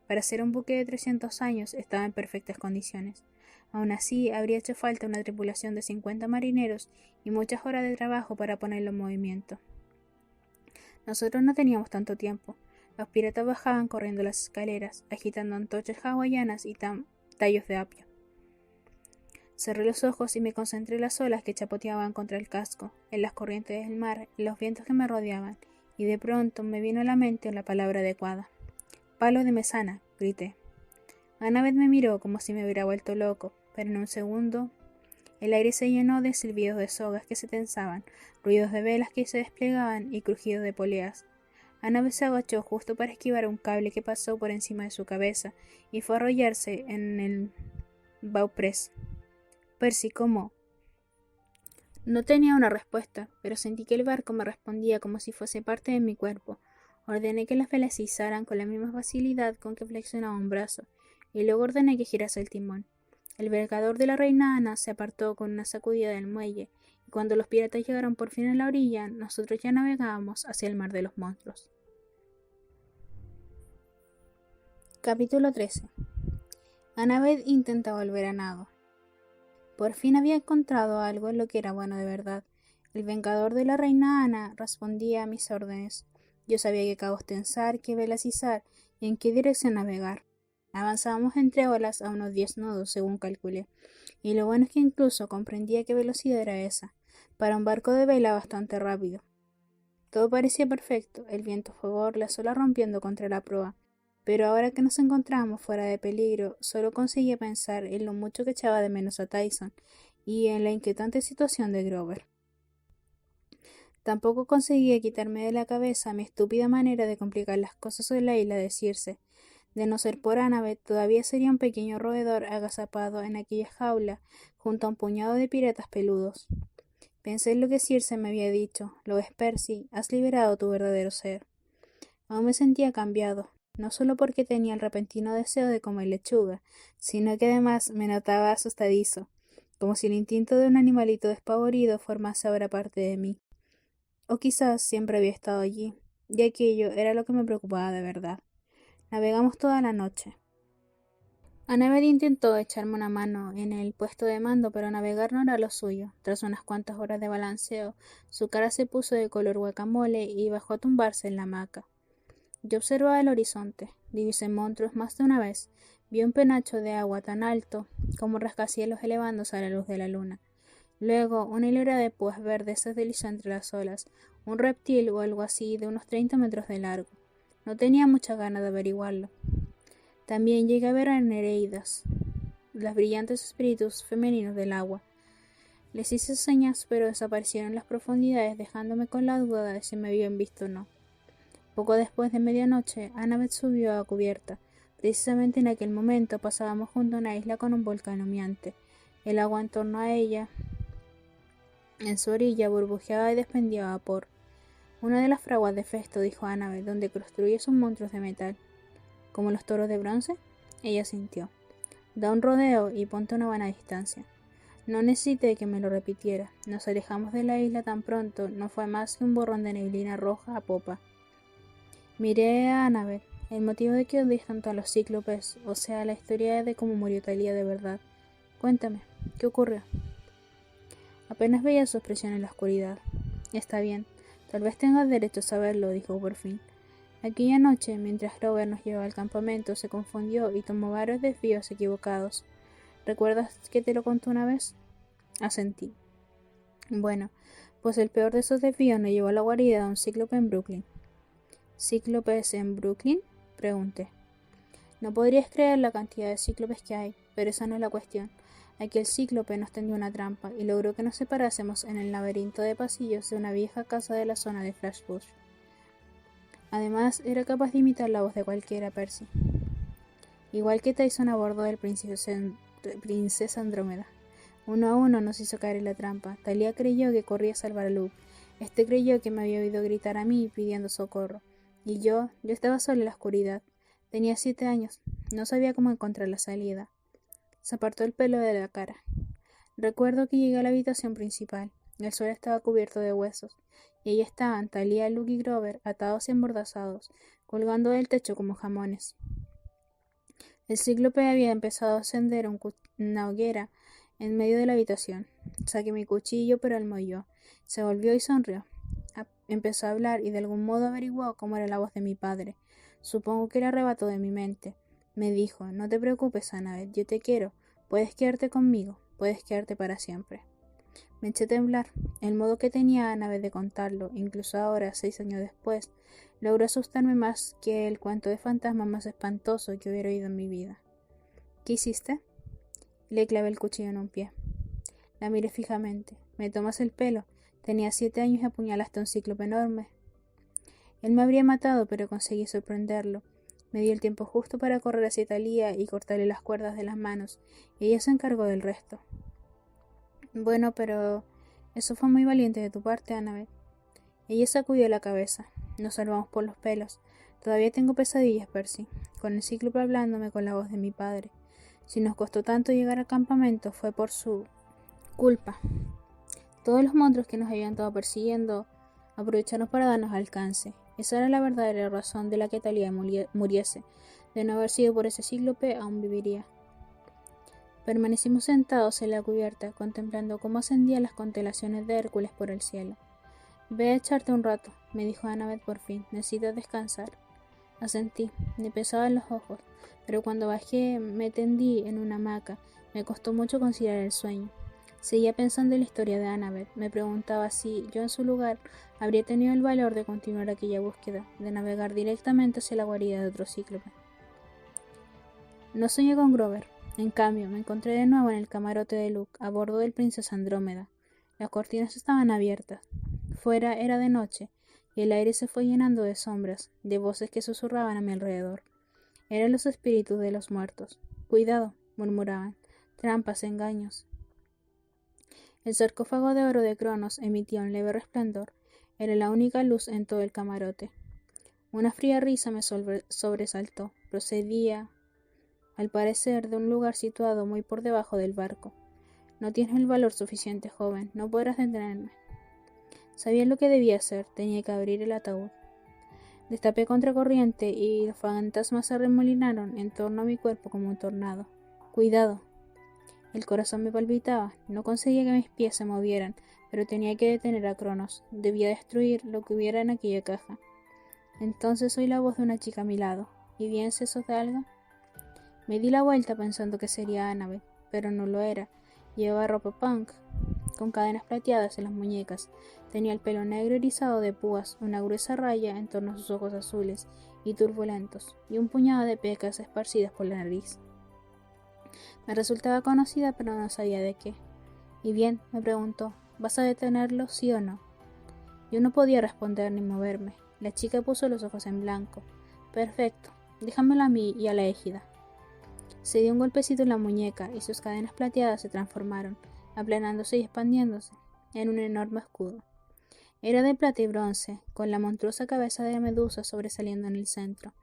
Para ser un buque de 300 años, estaba en perfectas condiciones. Aún así, habría hecho falta una tripulación de 50 marineros y muchas horas de trabajo para ponerlo en movimiento. Nosotros no teníamos tanto tiempo. Los piratas bajaban corriendo las escaleras, agitando antorchas hawaianas y tallos de apio. Cerré los ojos y me concentré en las olas que chapoteaban contra el casco, en las corrientes del mar, en los vientos que me rodeaban, y de pronto me vino a la mente la palabra adecuada. «Palo de mesana», grité. Annabeth me miró como si me hubiera vuelto loco, pero en un segundo el aire se llenó de silbidos de sogas que se tensaban, ruidos de velas que se desplegaban y crujidos de poleas. Annabeth se agachó justo para esquivar un cable que pasó por encima de su cabeza y fue a arrollarse en el bauprés. Percy, ¿cómo? No tenía una respuesta, pero sentí que el barco me respondía como si fuese parte de mi cuerpo. Ordené que las velas se izaran con la misma facilidad con que flexionaba un brazo, y luego ordené que girase el timón. El Vengador de la reina Ana se apartó con una sacudida del muelle, y cuando los piratas llegaron por fin a la orilla, nosotros ya navegábamos hacia el mar de los monstruos. Capítulo 13. Annabeth intenta volver a nado. Por fin había encontrado algo en lo que era bueno de verdad. El Vengador de la reina Ana respondía a mis órdenes. Yo sabía qué cabos tensar, qué velas izar y en qué dirección navegar. Avanzábamos entre olas a unos 10 nudos, según calculé, y lo bueno es que incluso comprendía qué velocidad era esa, para un barco de vela bastante rápido. Todo parecía perfecto, el viento a favor, la olas rompiendo contra la proa, pero ahora que nos encontramos fuera de peligro, solo conseguía pensar en lo mucho que echaba de menos a Tyson y en la inquietante situación de Grover. Tampoco conseguía quitarme de la cabeza mi estúpida manera de complicar las cosas en la isla de Circe. De no ser por Annabeth, todavía sería un pequeño roedor agazapado en aquella jaula junto a un puñado de piratas peludos. Pensé en lo que Circe me había dicho. Lo ves, Percy, has liberado tu verdadero ser. Aún me sentía cambiado, no solo porque tenía el repentino deseo de comer lechuga, sino que además me notaba asustadizo, como si el instinto de un animalito despavorido formase ahora parte de mí. O quizás siempre había estado allí, y aquello era lo que me preocupaba de verdad. Navegamos toda la noche. Annabeth intentó echarme una mano en el puesto de mando, pero navegar no era lo suyo. Tras unas cuantas horas de balanceo, su cara se puso de color guacamole y bajó a tumbarse en la hamaca. Yo observaba el horizonte, divisé monstruos más de una vez, vi un penacho de agua tan alto como rascacielos elevándose a la luz de la luna. Luego, una hilera de púas verdes se deslizó entre las olas, un reptil o algo así de unos 30 metros de largo. No tenía mucha ganas de averiguarlo. También llegué a ver a Nereidas, los brillantes espíritus femeninos del agua. Les hice señas, pero desaparecieron en las profundidades, dejándome con la duda de si me habían visto o no. Poco después de medianoche, Annabeth subió a cubierta, Precisamente en aquel momento pasábamos junto a una isla con un volcán humeante. El agua en torno a ella, en su orilla, burbujeaba y desprendía vapor. Una de las fraguas de Festo, dijo Annabel, donde construye sus monstruos de metal. ¿Como los toros de bronce? Ella sintió. Da un rodeo y ponte a una buena distancia. No necesité que me lo repitiera. Nos alejamos de la isla tan pronto, no fue más que un borrón de neblina roja a popa. Miré a Annabel. El motivo de que odies tanto a los cíclopes, o sea, la historia de cómo murió Thalía de verdad. Cuéntame, ¿qué ocurrió? Apenas veía su expresión en la oscuridad. Está bien, tal vez tengas derecho a saberlo, dijo por fin. Aquella noche, mientras Grover nos llevaba al campamento, se confundió y tomó varios desvíos equivocados. ¿Recuerdas que te lo contó una vez? Asentí. Bueno, pues el peor de esos desvíos nos llevó a la guarida de un cíclope en Brooklyn. ¿Cíclopes en Brooklyn? Pregunté. No podrías creer la cantidad de cíclopes que hay, pero esa no es la cuestión. Aquel cíclope nos tendió una trampa y logró que nos separásemos en el laberinto de pasillos de una vieja casa de la zona de Flashbush. Además, era capaz de imitar la voz de cualquiera, Percy. Igual que Tyson a bordo del Princesa Andrómeda. Uno a uno nos hizo caer en la trampa. Thalía creyó que corría a salvar a Luke. Este creyó que me había oído gritar a mí pidiendo socorro. Y yo estaba sola en la oscuridad. Tenía 7 años. No sabía cómo encontrar la salida. Se apartó el pelo de la cara. Recuerdo que llegué a la habitación principal. El suelo estaba cubierto de huesos. Y ahí estaban Thalía, Luke y Grover, atados y embordazados, colgando del techo como jamones. El cíclope había empezado a encender una hoguera en medio de la habitación. Saqué mi cuchillo, pero él molló. Se volvió y sonrió. Empezó a hablar y de algún modo averiguó cómo era la voz de mi padre. Supongo que era arrebato de mi mente. Me dijo, no te preocupes, Annabeth, yo te quiero. Puedes quedarte conmigo, puedes quedarte para siempre. Me eché a temblar. El modo que tenía Annabeth de contarlo, incluso ahora, 6 años después, logró asustarme más que el cuento de fantasmas más espantoso que hubiera oído en mi vida. ¿Qué hiciste? Le clavé el cuchillo en un pie. La miré fijamente. ¿Me tomas el pelo? Tenía 7 años y apuñalaste a un cíclope enorme. Él me habría matado, pero conseguí sorprenderlo. Me dio el tiempo justo para correr hacia Thalía y cortarle las cuerdas de las manos, y ella se encargó del resto. Bueno, pero eso fue muy valiente de tu parte, Annabeth. Ella sacudió la cabeza. Nos salvamos por los pelos. Todavía tengo pesadillas, Percy, con el cíclope hablándome con la voz de mi padre. Si nos costó tanto llegar al campamento fue por su culpa. Todos los monstruos que nos habían estado persiguiendo aprovecharon para darnos alcance. Esa era la verdadera razón de la que Thalía muriese. De no haber sido por ese cíclope, aún viviría. Permanecimos sentados en la cubierta, contemplando cómo ascendían las constelaciones de Hércules por el cielo. Ve a echarte un rato, me dijo Annabeth por fin. Necesitas descansar. Asentí. Me pesaban los ojos, pero cuando bajé me tendí en una hamaca. Me costó mucho conciliar el sueño. Seguía pensando en la historia de Annabeth. Me preguntaba si yo en su lugar habría tenido el valor de continuar aquella búsqueda, de navegar directamente hacia la guarida de otro cíclope. No soñé con Grover. En cambio, me encontré de nuevo en el camarote de Luke, a bordo del Princesa Andrómeda. Las cortinas estaban abiertas. Fuera era de noche, y el aire se fue llenando de sombras, de voces que susurraban a mi alrededor. Eran los espíritus de los muertos. Cuidado, murmuraban. Trampas, engaños. El sarcófago de oro de Cronos emitía un leve resplandor. Era la única luz en todo el camarote. Una fría risa me sobresaltó. Procedía, al parecer, de un lugar situado muy por debajo del barco. No tienes el valor suficiente, joven. No podrás detenerme. Sabía lo que debía hacer. Tenía que abrir el ataúd. Destapé contracorriente y los fantasmas se arremolinaron en torno a mi cuerpo como un tornado. ¡Cuidado! El corazón me palpitaba. No conseguía que mis pies se movieran, pero tenía que detener a Cronos. Debía destruir lo que hubiera en aquella caja. Entonces oí la voz de una chica a mi lado. ¿Y bien sesos de algo? Me di la vuelta pensando que sería Annabeth, pero no lo era. Llevaba ropa punk, con cadenas plateadas en las muñecas. Tenía el pelo negro erizado de púas, una gruesa raya en torno a sus ojos azules y turbulentos, y un puñado de pecas esparcidas por la nariz. Me resultaba conocida, pero no sabía de qué. ¿Y bien?, me preguntó, ¿vas a detenerlo, sí o no? Yo no podía responder ni moverme. La chica puso los ojos en blanco. Perfecto, déjamelo a mí y a la égida. Se dio un golpecito en la muñeca y sus cadenas plateadas se transformaron, aplanándose y expandiéndose, en un enorme escudo. Era de plata y bronce, con la monstruosa cabeza de medusa sobresaliendo en el centro.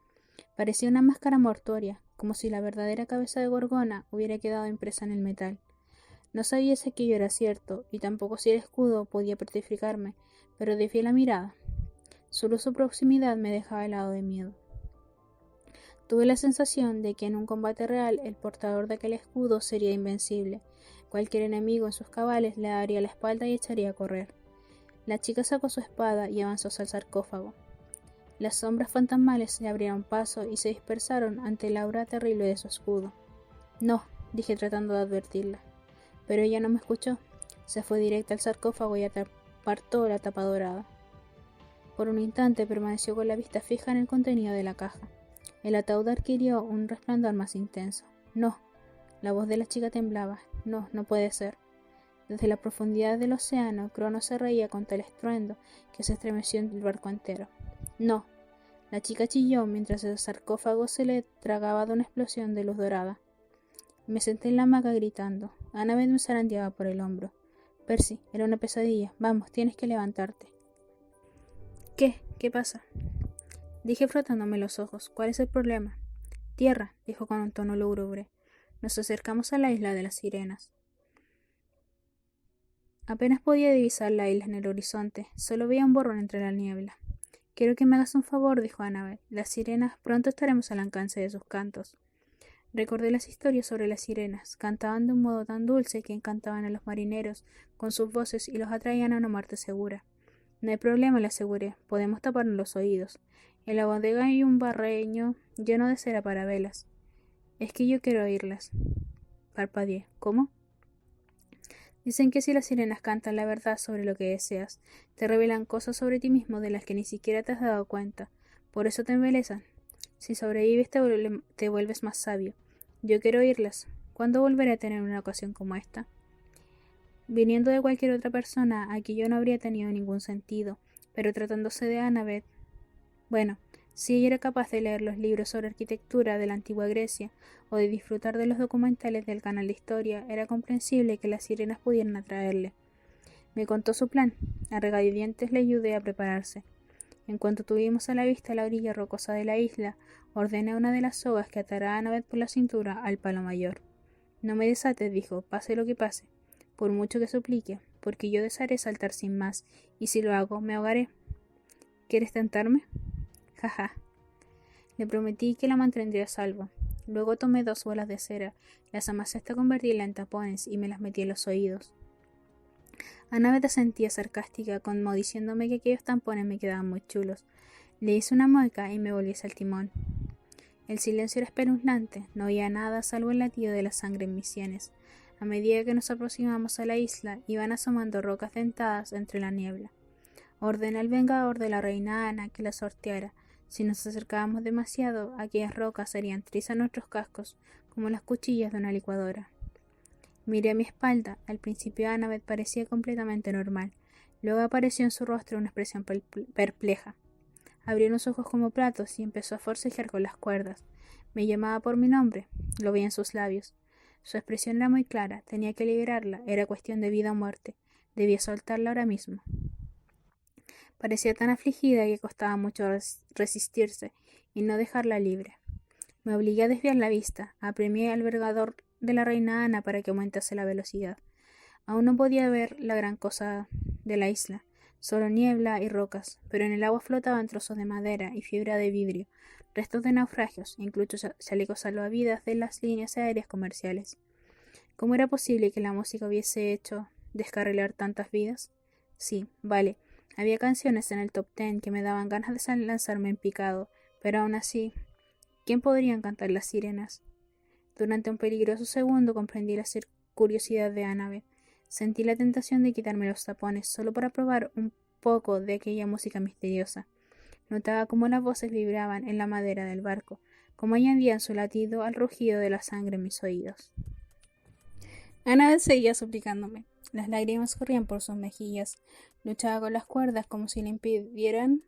Parecía una máscara mortuoria, como si la verdadera cabeza de Gorgona hubiera quedado impresa en el metal. No sabía si aquello era cierto, y tampoco si el escudo podía petrificarme, pero desvié la mirada. Solo su proximidad me dejaba helado de miedo. Tuve la sensación de que en un combate real el portador de aquel escudo sería invencible. Cualquier enemigo en sus cabales le daría la espalda y echaría a correr. La chica sacó su espada y avanzó hacia el sarcófago. Las sombras fantasmales le abrieron paso y se dispersaron ante el aura terrible de su escudo. No, dije tratando de advertirla. Pero ella no me escuchó. Se fue directa al sarcófago y apartó la tapa dorada. Por un instante permaneció con la vista fija en el contenido de la caja. El ataúd adquirió un resplandor más intenso. No. La voz de la chica temblaba. No, no puede ser. Desde la profundidad del océano, Cronos se reía con tal estruendo que se estremeció el barco entero. No. La chica chilló mientras el sarcófago se le tragaba de una explosión de luz dorada. Me senté en la hamaca gritando. Annabeth me zarandeaba por el hombro. Percy, era una pesadilla. Vamos, tienes que levantarte. ¿Qué? ¿Qué pasa? Dije frotándome los ojos. ¿Cuál es el problema? Tierra, dijo con un tono lúgubre. Nos acercamos a la isla de las sirenas. Apenas podía divisar la isla en el horizonte. Solo veía un borrón entre la niebla. Quiero que me hagas un favor, dijo Annabeth. Las sirenas, pronto estaremos al alcance de sus cantos. Recordé las historias sobre las sirenas. Cantaban de un modo tan dulce que encantaban a los marineros con sus voces y los atraían a una muerte segura. No hay problema, le aseguré. Podemos taparnos los oídos. En la bodega hay un barreño lleno de cera para velas. Es que yo quiero oírlas. Parpadeé. ¿Cómo? Dicen que si las sirenas cantan la verdad sobre lo que deseas, te revelan cosas sobre ti mismo de las que ni siquiera te has dado cuenta. Por eso te embelezan. Si sobrevives te vuelves más sabio. Yo quiero oírlas. ¿Cuándo volveré a tener una ocasión como esta? Viniendo de cualquier otra persona, aquello no habría tenido ningún sentido, pero tratándose de Annabeth... Bueno, si ella era capaz de leer los libros sobre arquitectura de la antigua Grecia o de disfrutar de los documentales del canal de historia, era comprensible que las sirenas pudieran atraerle. Me contó su plan. A regañadientes le ayudé a prepararse. En cuanto tuvimos a la vista la orilla rocosa de la isla, ordené a una de las sogas que atara a Annabeth por la cintura al palo mayor. No me desates, dijo, pase lo que pase, por mucho que suplique, porque yo desearé saltar sin más, y si lo hago, me ahogaré. ¿Quieres tentarme? Jaja. Le prometí que la mantendría a salvo. Luego tomé 2 bolas de cera, las amasé hasta convertirlas en tapones y me las metí en los oídos. Annabeth asentía sarcástica, como diciéndome que aquellos tampones me quedaban muy chulos. Le hice una mueca y me volví al timón. El silencio era espeluznante, no oía nada salvo el latido de la sangre en mis sienes. A medida que nos aproximamos a la isla, iban asomando rocas dentadas entre la niebla. Ordené al vengador de la reina Ana que la sorteara. Si nos acercábamos demasiado, aquellas rocas harían trizas nuestros cascos, como las cuchillas de una licuadora. Miré a mi espalda. Al principio Annabeth parecía completamente normal. Luego apareció en su rostro una expresión perpleja. Abrió los ojos como platos y empezó a forcejear con las cuerdas. Me llamaba por mi nombre. Lo veía en sus labios. Su expresión era muy clara. Tenía que liberarla. Era cuestión de vida o muerte. Debía soltarla ahora mismo. Parecía tan afligida que costaba mucho resistirse y no dejarla libre. Me obligué a desviar la vista. Apremié al vergador de la reina Ana para que aumentase la velocidad. Aún no podía ver la gran cosa de la isla, solo niebla y rocas, pero en el agua flotaban trozos de madera y fibra de vidrio, restos de naufragios, incluso chalecos salvavidas de las líneas aéreas comerciales. ¿Cómo era posible que la música hubiese hecho descarrilar tantas vidas? Sí, vale, había canciones en el top 10 que me daban ganas de lanzarme en picado, pero aún así, ¿quién podrían cantar las sirenas? Durante un peligroso segundo comprendí la curiosidad de Annabeth. Sentí la tentación de quitarme los tapones solo para probar un poco de aquella música misteriosa. Notaba cómo las voces vibraban en la madera del barco, cómo añadían su latido al rugido de la sangre en mis oídos. Annabeth seguía suplicándome. Las lágrimas corrían por sus mejillas. Luchaba con las cuerdas como si le impidieran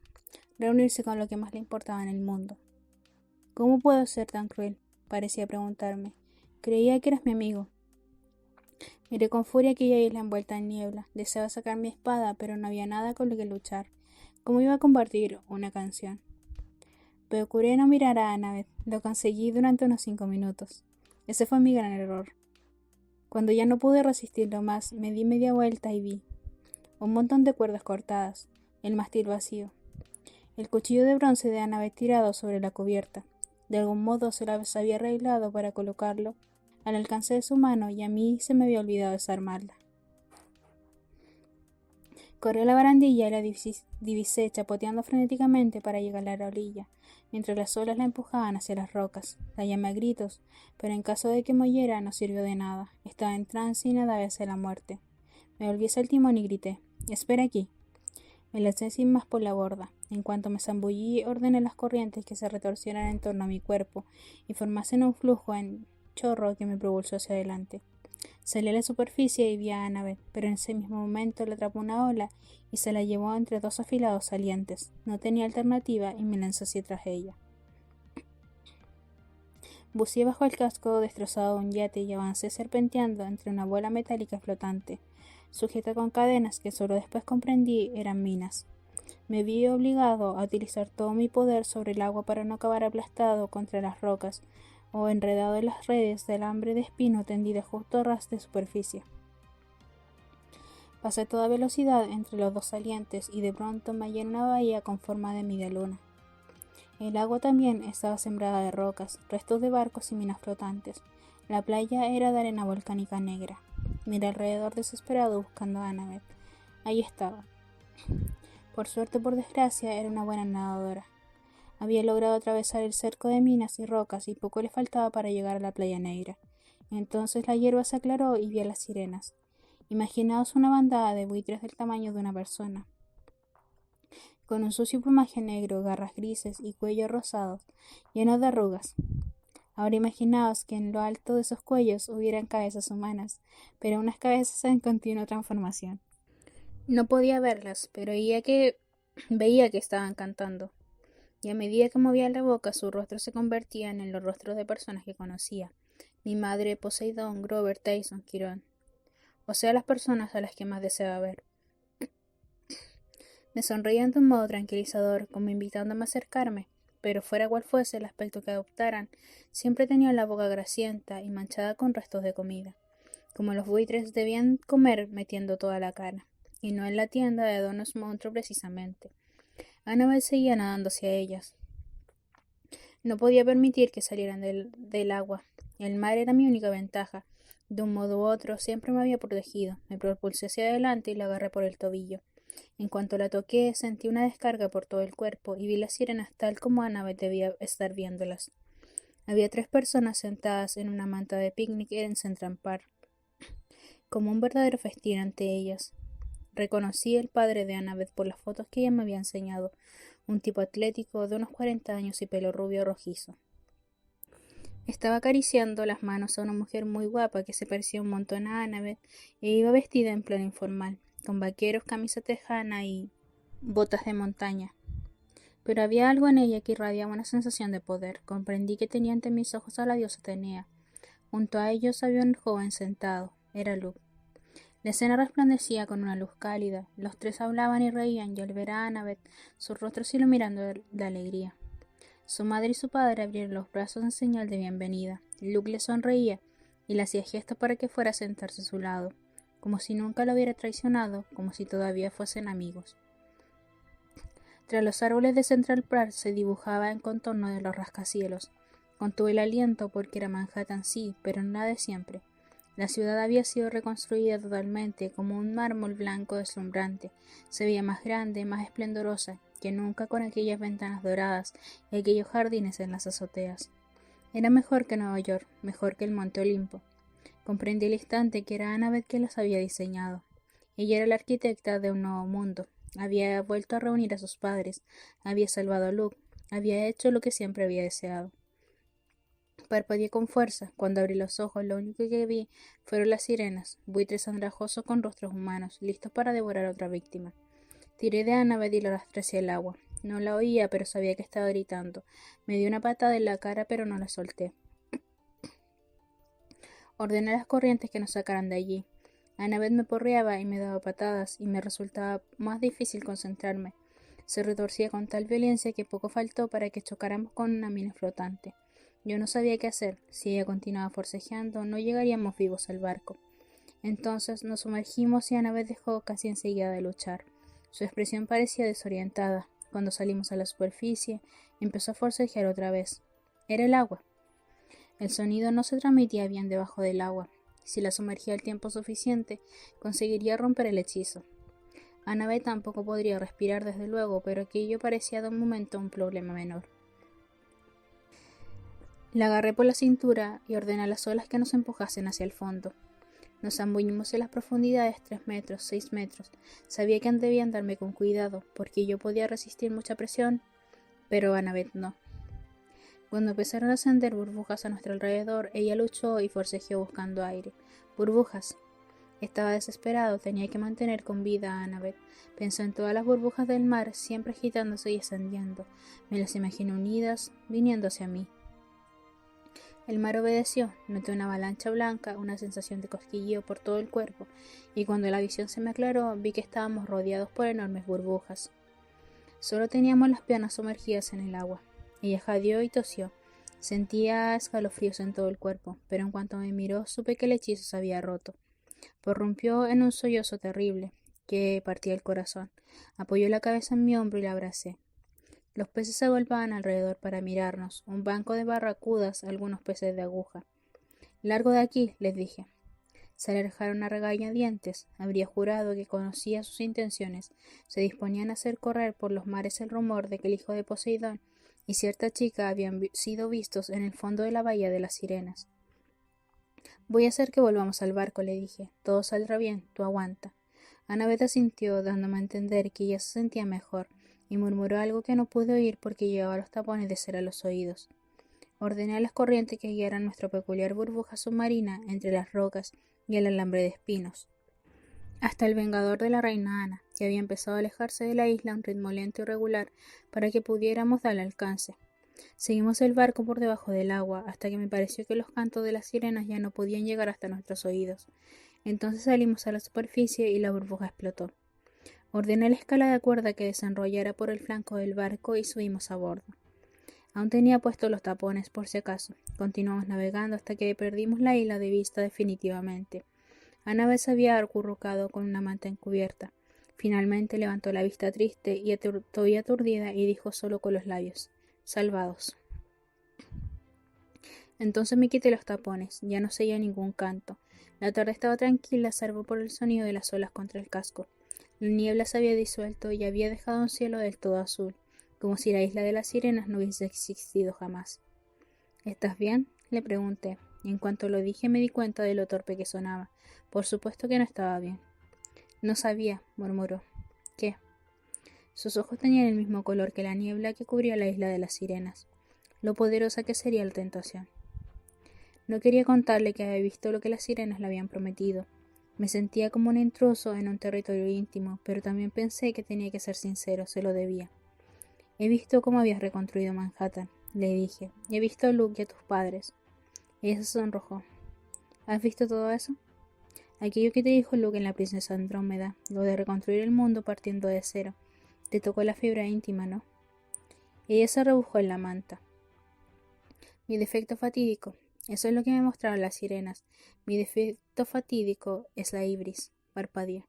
reunirse con lo que más le importaba en el mundo. ¿Cómo puedo ser tan cruel? Parecía preguntarme. Creía que eras mi amigo. Miré con furia aquella isla envuelta en niebla. Deseaba sacar mi espada, pero no había nada con lo que luchar. ¿Cómo iba a compartir una canción? Procuré no mirar a Annabeth. Lo conseguí durante unos 5 minutos. Ese fue mi gran error. Cuando ya no pude resistirlo más, me di media vuelta y vi un montón de cuerdas cortadas, el mástil vacío, el cuchillo de bronce de Annabeth tirado sobre la cubierta. De algún modo se las había arreglado para colocarlo al alcance de su mano y a mí se me había olvidado desarmarla. Corrí a la barandilla y la divisé chapoteando frenéticamente para llegar a la orilla, mientras las olas la empujaban hacia las rocas. La llamé a gritos, pero en caso de que me oyera no sirvió de nada. Estaba en trance y nadaba hacia la muerte. Me volví hacia el timón y grité: «¡Espera aquí!». Me lancé sin más por la borda. En cuanto me zambullí, ordené las corrientes que se retorcieran en torno a mi cuerpo y formasen un flujo en chorro que me propulsó hacia adelante. Salí a la superficie y vi a Annabeth, pero en ese mismo momento la atrapó una ola y se la llevó entre 2 afilados salientes. No tenía alternativa y me lancé hacia tras ella. Buceé bajo el casco destrozado de un yate y avancé serpenteando entre una bola metálica flotante, sujeta con cadenas que solo después comprendí eran minas. Me vi obligado a utilizar todo mi poder sobre el agua para no acabar aplastado contra las rocas o enredado en las redes de alambre de espino tendidas justo a ras de superficie. Pasé a toda velocidad entre los 2 salientes y de pronto me hallé en una bahía con forma de media luna. El agua también estaba sembrada de rocas, restos de barcos y minas flotantes. La playa era de arena volcánica negra. Miré alrededor desesperado buscando a Annabeth. Ahí estaba. Por suerte o por desgracia, era una buena nadadora. Había logrado atravesar el cerco de minas y rocas y poco le faltaba para llegar a la playa negra. Entonces la hierba se aclaró y vi a las sirenas. Imaginaos una bandada de buitres del tamaño de una persona, con un sucio plumaje negro, garras grises y cuellos rosados, llenos de arrugas. Ahora imaginaos que en lo alto de esos cuellos hubieran cabezas humanas, pero unas cabezas en continua transformación. No podía verlas, pero veía que estaban cantando. Y a medida que movía la boca, sus rostros se convertían en los rostros de personas que conocía. Mi madre, Poseidón, Grover, Tyson, Quirón. O sea, las personas a las que más deseaba ver. Me sonreían de un modo tranquilizador, como invitándome a acercarme, pero fuera cual fuese el aspecto que adoptaran, siempre tenía la boca grasienta y manchada con restos de comida. Como los buitres debían comer metiendo toda la cara, y no en la tienda de Donos Montreux precisamente. Annabeth seguía nadando hacia ellas. No podía permitir que salieran del agua. El mar era mi única ventaja. De un modo u otro, siempre me había protegido. Me propulsé hacia adelante y la agarré por el tobillo. En cuanto la toqué, sentí una descarga por todo el cuerpo y vi las sirenas tal como Annabeth debía estar viéndolas. Había 3 personas sentadas en una manta de picnic en Central Park, como un verdadero festín ante ellas. Reconocí al padre de Annabeth por las fotos que ella me había enseñado, un tipo atlético de unos 40 años y pelo rubio rojizo. Estaba acariciando las manos a una mujer muy guapa que se parecía un montón a Annabeth e iba vestida en plan informal, con vaqueros, camisa tejana y botas de montaña. Pero había algo en ella que irradiaba una sensación de poder. Comprendí que tenía ante mis ojos a la diosa Atenea. Junto a ellos había un joven sentado. Era Luke. La escena resplandecía con una luz cálida. Los 3 hablaban y reían y al ver a Annabeth, sus rostros se iluminaron de alegría. Su madre y su padre abrieron los brazos en señal de bienvenida. Luke le sonreía y le hacía gestos para que fuera a sentarse a su lado, como si nunca lo hubiera traicionado, como si todavía fuesen amigos. Tras los árboles de Central Park se dibujaba en contorno de los rascacielos. Contuve el aliento porque era Manhattan, sí, pero no la de siempre. La ciudad había sido reconstruida totalmente, como un mármol blanco deslumbrante. Se veía más grande, más esplendorosa que nunca, con aquellas ventanas doradas y aquellos jardines en las azoteas. Era mejor que Nueva York, mejor que el Monte Olimpo. Comprendí al instante que era Annabeth quien los había diseñado. Ella era la arquitecta de un nuevo mundo. Había vuelto a reunir a sus padres, había salvado a Luke, había hecho lo que siempre había deseado. Parpadeé con fuerza. Cuando abrí los ojos, lo único que vi fueron las sirenas, buitres andrajosos con rostros humanos, listos para devorar a otra víctima. Tiré de Annabeth y la arrastré hacia el agua. No la oía, pero sabía que estaba gritando. Me dio una patada en la cara, pero no la solté. Ordené a las corrientes que nos sacaran de allí. Annabeth me porreaba y me daba patadas, y me resultaba más difícil concentrarme. Se retorcía con tal violencia que poco faltó para que chocáramos con una mina flotante. Yo no sabía qué hacer. Si ella continuaba forcejeando, no llegaríamos vivos al barco. Entonces nos sumergimos y Annabeth dejó casi enseguida de luchar. Su expresión parecía desorientada. Cuando salimos a la superficie, empezó a forcejear otra vez. Era el agua. El sonido no se transmitía bien debajo del agua. Si la sumergía el tiempo suficiente, conseguiría romper el hechizo. Annabeth tampoco podría respirar desde luego, pero aquello parecía de un momento un problema menor. La agarré por la cintura y ordené a las olas que nos empujasen hacia el fondo. Nos zambullimos en las profundidades 3 metros, 6 metros. Sabía que debía andarme con cuidado, porque yo podía resistir mucha presión, pero Annabeth no. Cuando empezaron a ascender burbujas a nuestro alrededor, ella luchó y forcejeó buscando aire. Burbujas. Estaba desesperado, tenía que mantener con vida a Annabeth. Pensó en todas las burbujas del mar, siempre agitándose y ascendiendo. Me las imaginé unidas, viniendo hacia mí. El mar obedeció, noté una avalancha blanca, una sensación de cosquilleo por todo el cuerpo, y cuando la visión se me aclaró, vi que estábamos rodeados por enormes burbujas. Solo teníamos las piernas sumergidas en el agua. Ella jadeó y tosió. Sentía escalofríos en todo el cuerpo, pero en cuanto me miró, supe que el hechizo se había roto. Prorrumpió en un sollozo terrible, que partía el corazón. Apoyó la cabeza en mi hombro y la abracé. Los peces se agolpaban alrededor para mirarnos, un banco de barracudas, algunos peces de aguja. Largo de aquí, les dije. Se alejaron a regañadientes. Habría jurado que conocía sus intenciones. Se disponían a hacer correr por los mares el rumor de que el hijo de Poseidón y cierta chica habían sido vistos en el fondo de la bahía de las Sirenas. Voy a hacer que volvamos al barco, le dije. Todo saldrá bien, tú aguanta. Annabeth asintió, dándome a entender que ella se sentía mejor, y murmuró algo que no pude oír porque llevaba los tapones de cera a los oídos. Ordené a las corrientes que guiaran nuestra peculiar burbuja submarina entre las rocas y el alambre de espinos, hasta el vengador de la reina Ana, que había empezado a alejarse de la isla a un ritmo lento y regular para que pudiéramos darle alcance. Seguimos el barco por debajo del agua, hasta que me pareció que los cantos de las sirenas ya no podían llegar hasta nuestros oídos. Entonces salimos a la superficie y la burbuja explotó. Ordené la escala de cuerda que desenrollara por el flanco del barco y subimos a bordo. Aún tenía puestos los tapones por si acaso. Continuamos navegando hasta que perdimos la isla de vista definitivamente. Annabeth se había acurrucado con una manta encubierta. Finalmente levantó la vista triste y todavía aturdida y dijo solo con los labios: «Salvados». Entonces me quité los tapones. Ya no se oía ningún canto. La tarde estaba tranquila, salvo por el sonido de las olas contra el casco. La niebla se había disuelto y había dejado un cielo del todo azul, como si la isla de las sirenas no hubiese existido jamás. «¿Estás bien?», le pregunté. En cuanto lo dije me di cuenta de lo torpe que sonaba. Por supuesto que no estaba bien. «No sabía», murmuró. «¿Qué?». Sus ojos tenían el mismo color que la niebla que cubría la isla de las sirenas. Lo poderosa que sería la tentación. No quería contarle que había visto lo que las sirenas le habían prometido. Me sentía como un intruso en un territorio íntimo, pero también pensé que tenía que ser sincero, se lo debía. «He visto cómo habías reconstruido Manhattan», le dije. «He visto a Luke y a tus padres». Ella se sonrojó. «¿Has visto todo eso?». «Aquello que te dijo Luke en la princesa Andrómeda, lo de reconstruir el mundo partiendo de cero. Te tocó la fibra íntima, ¿no?». Ella se rebujó en la manta. «Mi defecto fatídico. Eso es lo que me mostraron las sirenas. Mi defecto fatídico es la ibris», parpadeó.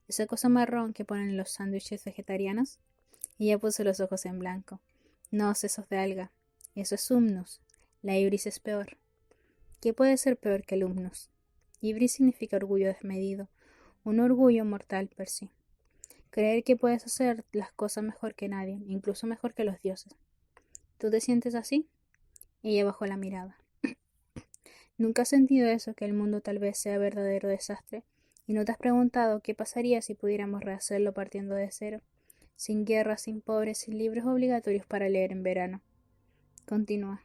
«Esa cosa marrón que ponen en los sándwiches vegetarianos». Ella puso los ojos en blanco. «No, sesos de alga. Eso es hummus. La ibris es peor». «¿Qué puede ser peor que el hummus?». «Ibris significa orgullo desmedido. Un orgullo mortal, Percy. Creer que puedes hacer las cosas mejor que nadie, incluso mejor que los dioses». «¿Tú te sientes así?». Ella bajó la mirada. «¿Nunca has sentido eso, que el mundo tal vez sea verdadero desastre? ¿Y no te has preguntado qué pasaría si pudiéramos rehacerlo partiendo de cero? Sin guerras, sin pobres, sin libros obligatorios para leer en verano». Continúa.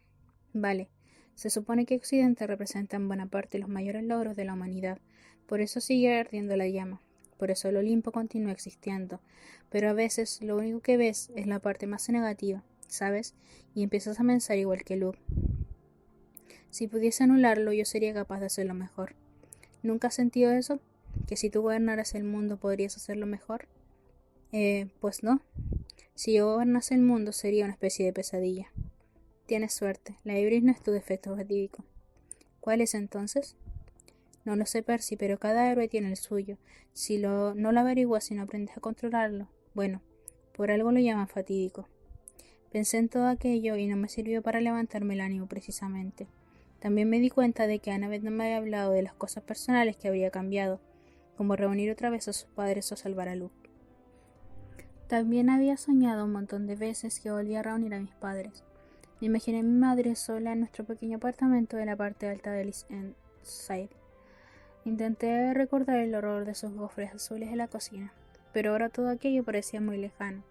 «Vale. Se supone que Occidente representa en buena parte los mayores logros de la humanidad. Por eso sigue ardiendo la llama. por eso el Olimpo continúa existiendo, pero a veces lo único que ves es la parte más negativa, ¿sabes? Y empiezas a pensar igual que Luke. Si pudiese anularlo, yo sería capaz de hacerlo mejor. ¿Nunca has sentido eso? ¿Que si tú gobernaras el mundo podrías hacerlo mejor? Pues no. Si yo gobernase el mundo sería una especie de pesadilla. Tienes suerte, la ibris no es tu defecto fatídico. ¿Cuál es entonces? No lo sé, Percy, pero cada héroe tiene el suyo. Si no lo averiguas y no aprendes a controlarlo, bueno, por algo lo llaman fatídico. Pensé en todo aquello y no me sirvió para levantarme el ánimo precisamente. También me di cuenta de que Annabeth no me había hablado de las cosas personales que habría cambiado, como reunir otra vez a sus padres o salvar a Luke. También había soñado un montón de veces que volvía a reunir a mis padres. Me imaginé a mi madre sola en nuestro pequeño apartamento de la parte alta de Side. Intenté recordar el horror de sus gofres azules en la cocina, pero ahora todo aquello parecía muy lejano.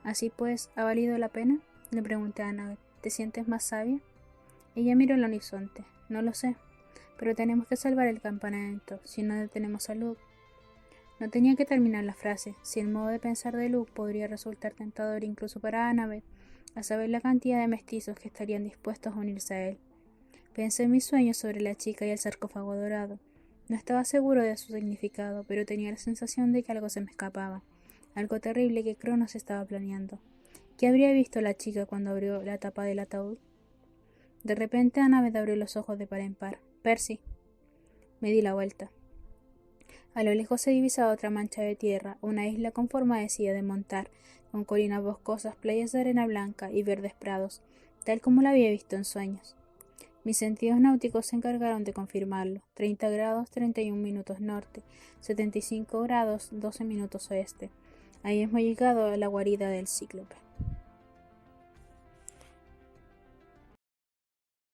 Así pues, ¿ha valido la pena? Le pregunté a Annabeth. ¿Te sientes más sabia? Ella miró al horizonte. No lo sé, pero tenemos que salvar el campamento, si no detenemos a Luke. No tenía que terminar la frase, si el modo de pensar de Luke podría resultar tentador incluso para Annabeth, a saber la cantidad de mestizos que estarían dispuestos a unirse a él. Pensé en mis sueños sobre la chica y el sarcófago dorado. No estaba seguro de su significado, pero tenía la sensación de que algo se me escapaba, algo terrible que Cronos estaba planeando. ¿Qué habría visto la chica cuando abrió la tapa del ataúd? De repente Annabeth abrió los ojos de par en par. «Percy». Me di la vuelta. A lo lejos se divisaba otra mancha de tierra, una isla con forma de silla de montar, con colinas boscosas, playas de arena blanca y verdes prados, tal como la había visto en sueños. Mis sentidos náuticos se encargaron de confirmarlo. 30 grados 31 minutos norte, 75 grados 12 minutos oeste. Habíamos llegado a la guarida del cíclope.